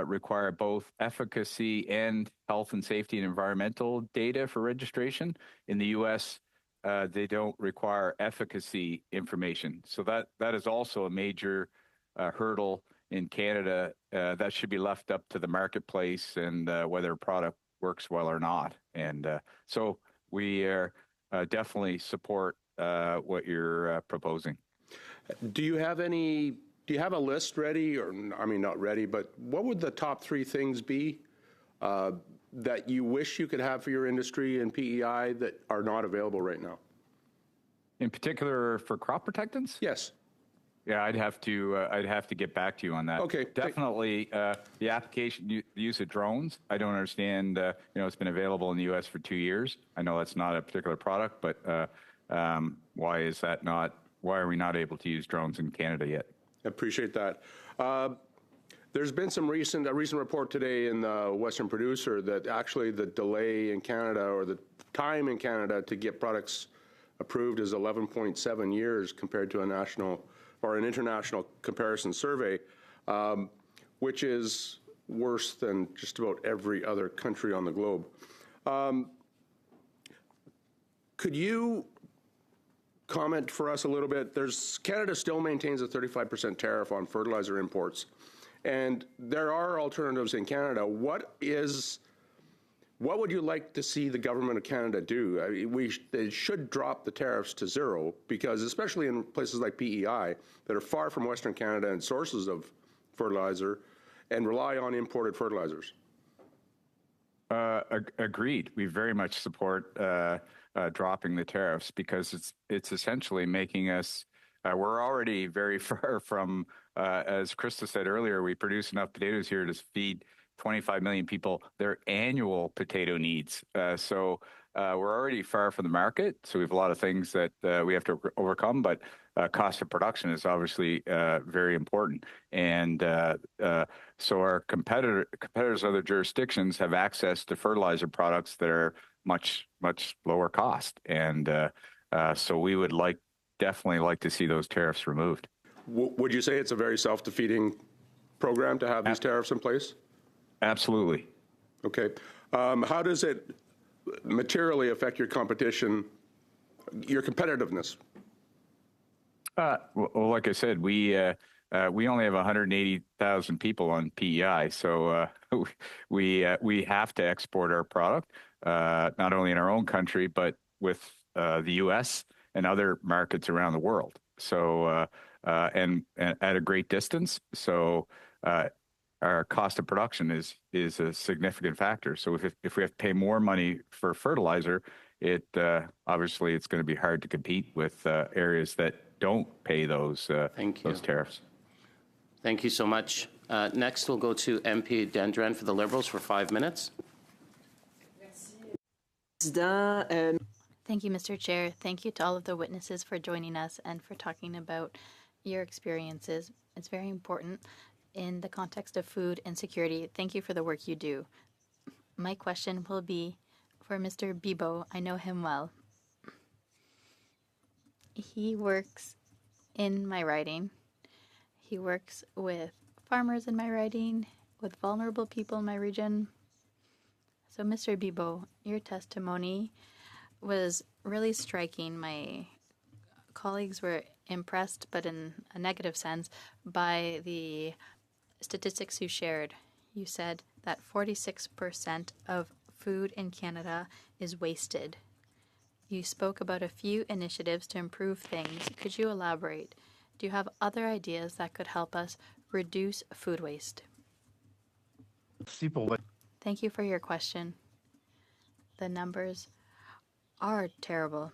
require both efficacy and health and safety and environmental data for registration. In the U.S., they don't require efficacy information. So that is also a major hurdle in Canada. That should be left up to the marketplace and whether a product works well or not. And so we definitely support what you're proposing. Do you have a list ready, or I mean not ready, but what would the top 3 things be that you wish you could have for your industry and PEI that are not available right now? In particular for crop protectants? Yes. Yeah, I'd have to get back to you on that. Okay. Definitely the application, the use of drones. I don't understand, it's been available in the U.S. for 2 years. I know that's not a particular product, but why are we not able to use drones in Canada yet? I appreciate that. There's been a recent report today in the Western Producer that actually the delay in Canada, or the time in Canada to get products approved, is 11.7 years compared to a national or an international comparison survey, which is worse than just about every other country on the globe. Could you comment for us a little bit? Canada still maintains a 35% tariff on fertilizer imports, and there are alternatives in Canada. What would you like to see the government of Canada do? I mean, they should drop the tariffs to 0, because especially in places like PEI that are far from Western Canada and sources of fertilizer and rely on imported fertilizers. Agreed. We very much support dropping the tariffs, because it's essentially making us, we're already very far from, as Krista said earlier, we produce enough potatoes here to feed 25 million people their annual potato needs. So we're already far from the market. So we have a lot of things that we have to overcome, but cost of production is obviously very important. And so our competitors in other jurisdictions have access to fertilizer products that are much, much lower cost. And so we would definitely like to see those tariffs removed. Would you say it's a very self-defeating program to have these tariffs in place? Absolutely. Okay. How does it materially affect your competition, your competitiveness? Well, like I said, we only have 180,000 people on PEI, so we have to export our product, not only in our own country, but with the U.S. and other markets around the world. So, and at a great distance. So, our cost of production is a significant factor. So if we have to pay more money for fertilizer, obviously it's going to be hard to compete with areas that don't pay those tariffs. Thank you so much. Next, we'll go to MP Dendren for the Liberals for 5 minutes. Thank you, Mr. Chair. Thank you to all of the witnesses for joining us and for talking about your experiences. It's very important in the context of food insecurity. Thank you for the work you do. My question will be for Mr. Bibeau. I know him well. He works in my riding. He works with farmers in my riding, with vulnerable people in my region. So, Mr. Bibeau, your testimony was really striking. My colleagues were impressed, but in a negative sense, by the statistics you shared. You said that 46% of food in Canada is wasted. You spoke about a few initiatives to improve things. Could you elaborate? Do you have other ideas that could help us reduce food waste? Thank you for your question. The numbers are terrible.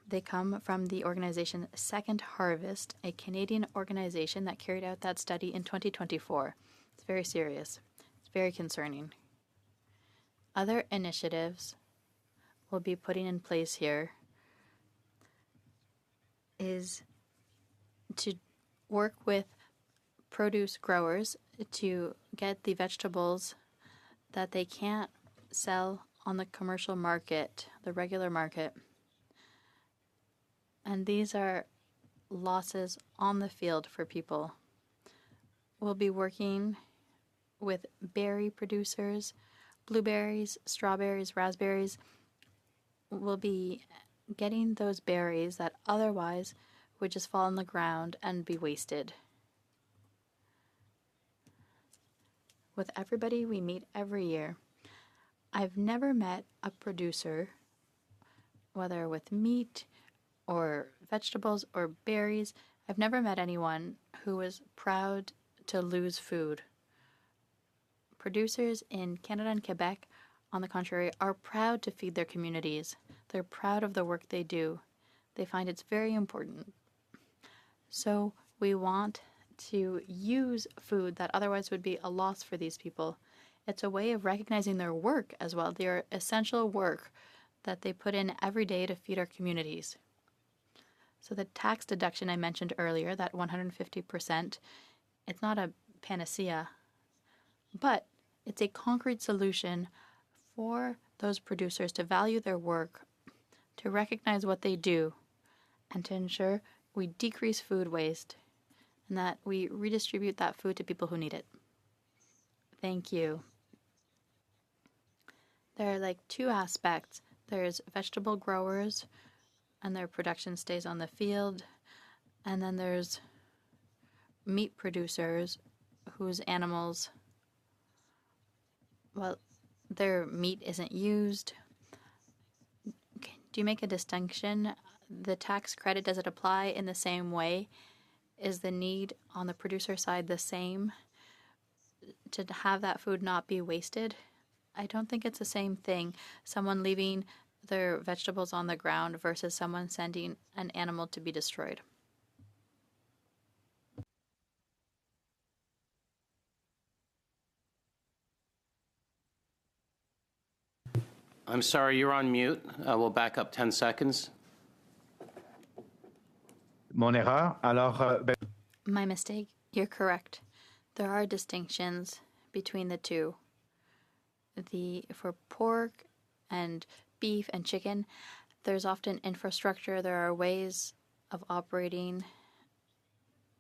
They come from the organization Second Harvest, a Canadian organization that carried out that study in 2024. It's very serious. It's very concerning. Other initiatives we'll be putting in place here is to work with produce growers to get the vegetables that they can't sell on the commercial market, the regular market. And these are losses on the field for people. We'll be working with berry producers, blueberries, strawberries, raspberries. We'll be getting those berries that otherwise would just fall on the ground and be wasted. With everybody we meet every year, I've never met a producer, whether with meat or vegetables or berries, I've never met anyone who was proud to lose food. Producers in Canada and Quebec, on the contrary, are proud to feed their communities. They're proud of the work they do. They find it's very important. So we want to use food that otherwise would be a loss for these people. It's a way of recognizing their work as well, their essential work that they put in every day to feed our communities. So the tax deduction I mentioned earlier, that 150%, it's not a panacea, but it's a concrete solution for those producers to value their work, to recognize what they do, and to ensure we decrease food waste and that we redistribute that food to people who need it. Thank you. There are like two aspects. There's vegetable growers and their production stays on the field. And then there's meat producers whose animals, well, their meat isn't used. Do you make a distinction? The tax credit, does it apply in the same way? Is the need on the producer side the same to have that food not be wasted? I don't think it's the same thing. Someone leaving their vegetables on the ground versus someone sending an animal to be destroyed. I'm sorry, you're on mute. We'll back up 10 seconds. Mon erreur. Alors, My mistake. You're correct. There are distinctions between the two. For pork and beef and chicken, there's often infrastructure. There are ways of operating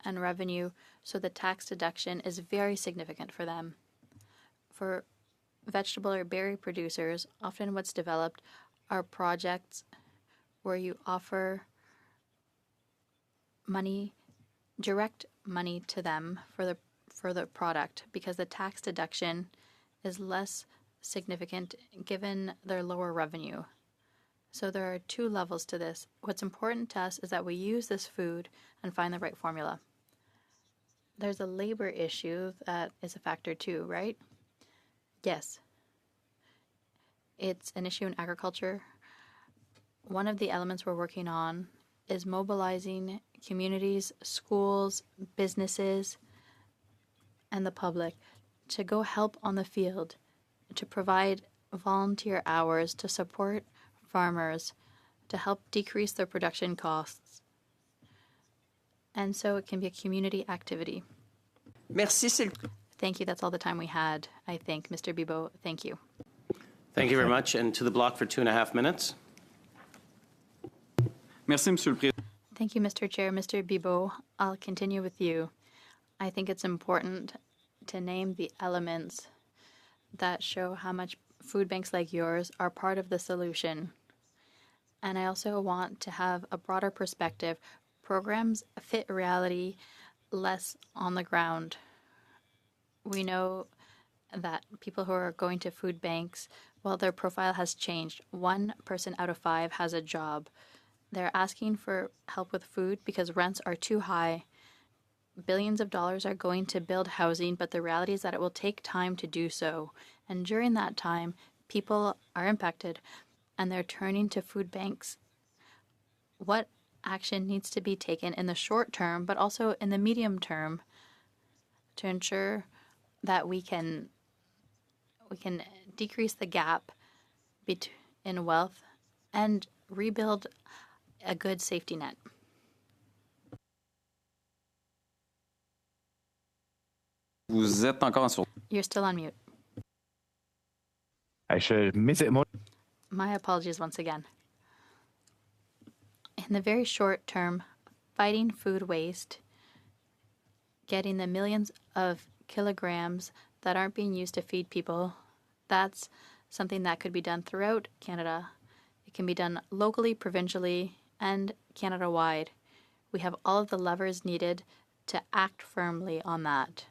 and revenue, so the tax deduction is very significant for them. For vegetable or berry producers, often what's developed are projects where you offer money, direct money to them for the for the product because the tax deduction is less significant given their lower revenue. So there are two levels to this. What's important to us is that we use this food and find the right formula. There's a labor issue that is a factor too, right? Yes. It's an issue in agriculture. One of the elements we're working on is mobilizing communities, schools, businesses, and the public to go help on the field, to provide volunteer hours to support farmers, to help decrease their production costs. And so it can be a community activity. Merci. Thank you. That's all the time we had, I think. Mr. Bibeau, thank you. Thank you very much. And to the block for 2.5 minutes. Merci, Monsieur le Président. Thank you, Mr. Chair. Mr. Bibeau, I'll continue with you. I think it's important to name the elements that show how much food banks like yours are part of the solution. And I also want to have a broader perspective. Programs fit reality, less on the ground. We know that people who are going to food banks, well, their profile has changed. 1 person out of 5 has a job. They're asking for help with food because rents are too high. Billions of dollars are going to build housing, but the reality is that it will take time to do so. And during that time, people are impacted and they're turning to food banks. What action needs to be taken in the short term, but also in the medium term to ensure that we can decrease the gap in wealth and rebuild a good safety net? Vous êtes encore sur. You're still on mute. My apologies once again. In the very short term, fighting food waste, getting the millions of kilograms that aren't being used to feed people, that's something that could be done throughout Canada. It can be done locally, provincially, and Canada-wide. We have all of the levers needed to act firmly on that.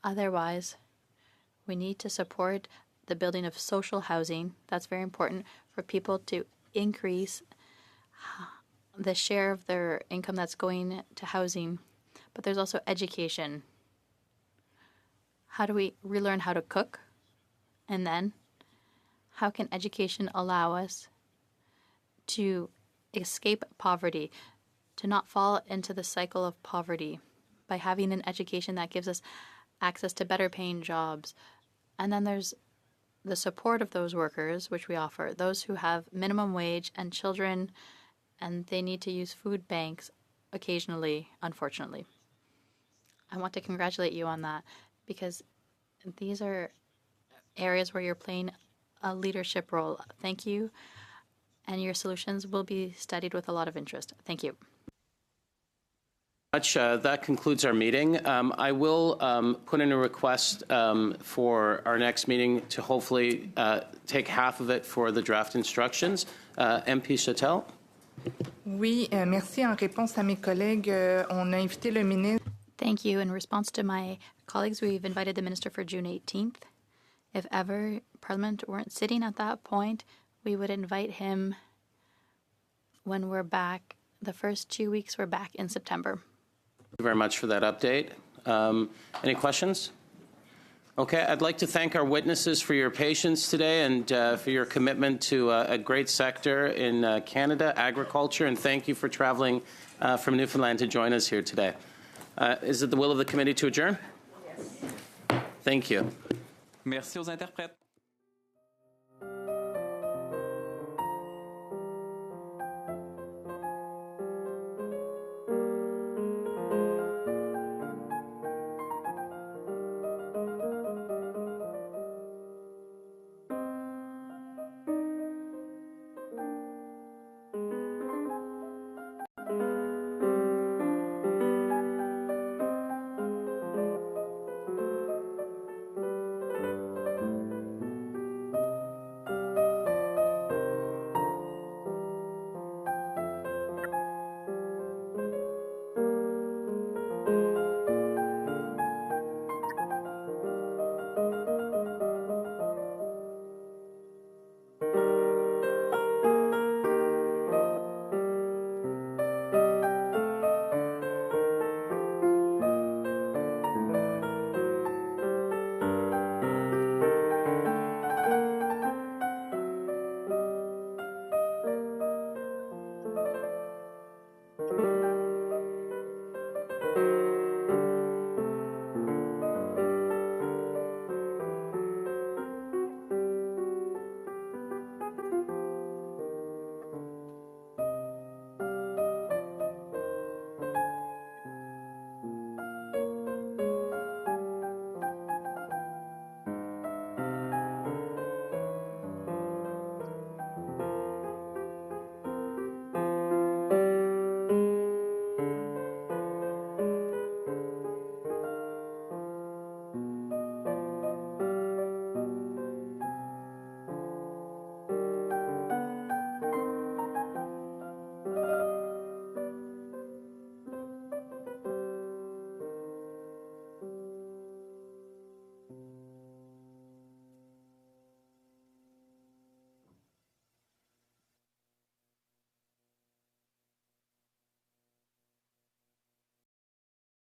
Otherwise, we need to support the building of social housing. That's very important for people to increase the share of their income that's going to housing. But there's also education. How do we relearn how to cook? And then, how can education allow us to escape poverty, to not fall into the cycle of poverty by having an education that gives us access to better paying jobs? And then there's the support of those workers, which we offer, those who have minimum wage and children, and they need to use food banks occasionally, unfortunately. I want to congratulate you on that because these are areas where you're playing a leadership role. Thank you. And your solutions will be studied with a lot of interest. Thank you. That concludes our meeting. I will put in a request for our next meeting to hopefully take half of it for the draft instructions. MP Chatel. Oui, merci. En réponse à mes collègues, on a invité le ministre. Thank you. In response to my colleagues, we've invited the minister for June 18th. If ever Parliament weren't sitting at that point, we would invite him when we're back. The first 2 weeks we're back in September. Thank you very much for that update. Any questions? Okay, I'd like to thank our witnesses for your patience today and for your commitment to a great sector in Canada, agriculture, and thank you for traveling from Newfoundland to join us here today. Is it the will of the committee to adjourn? Yes. Thank you. Merci aux interprètes.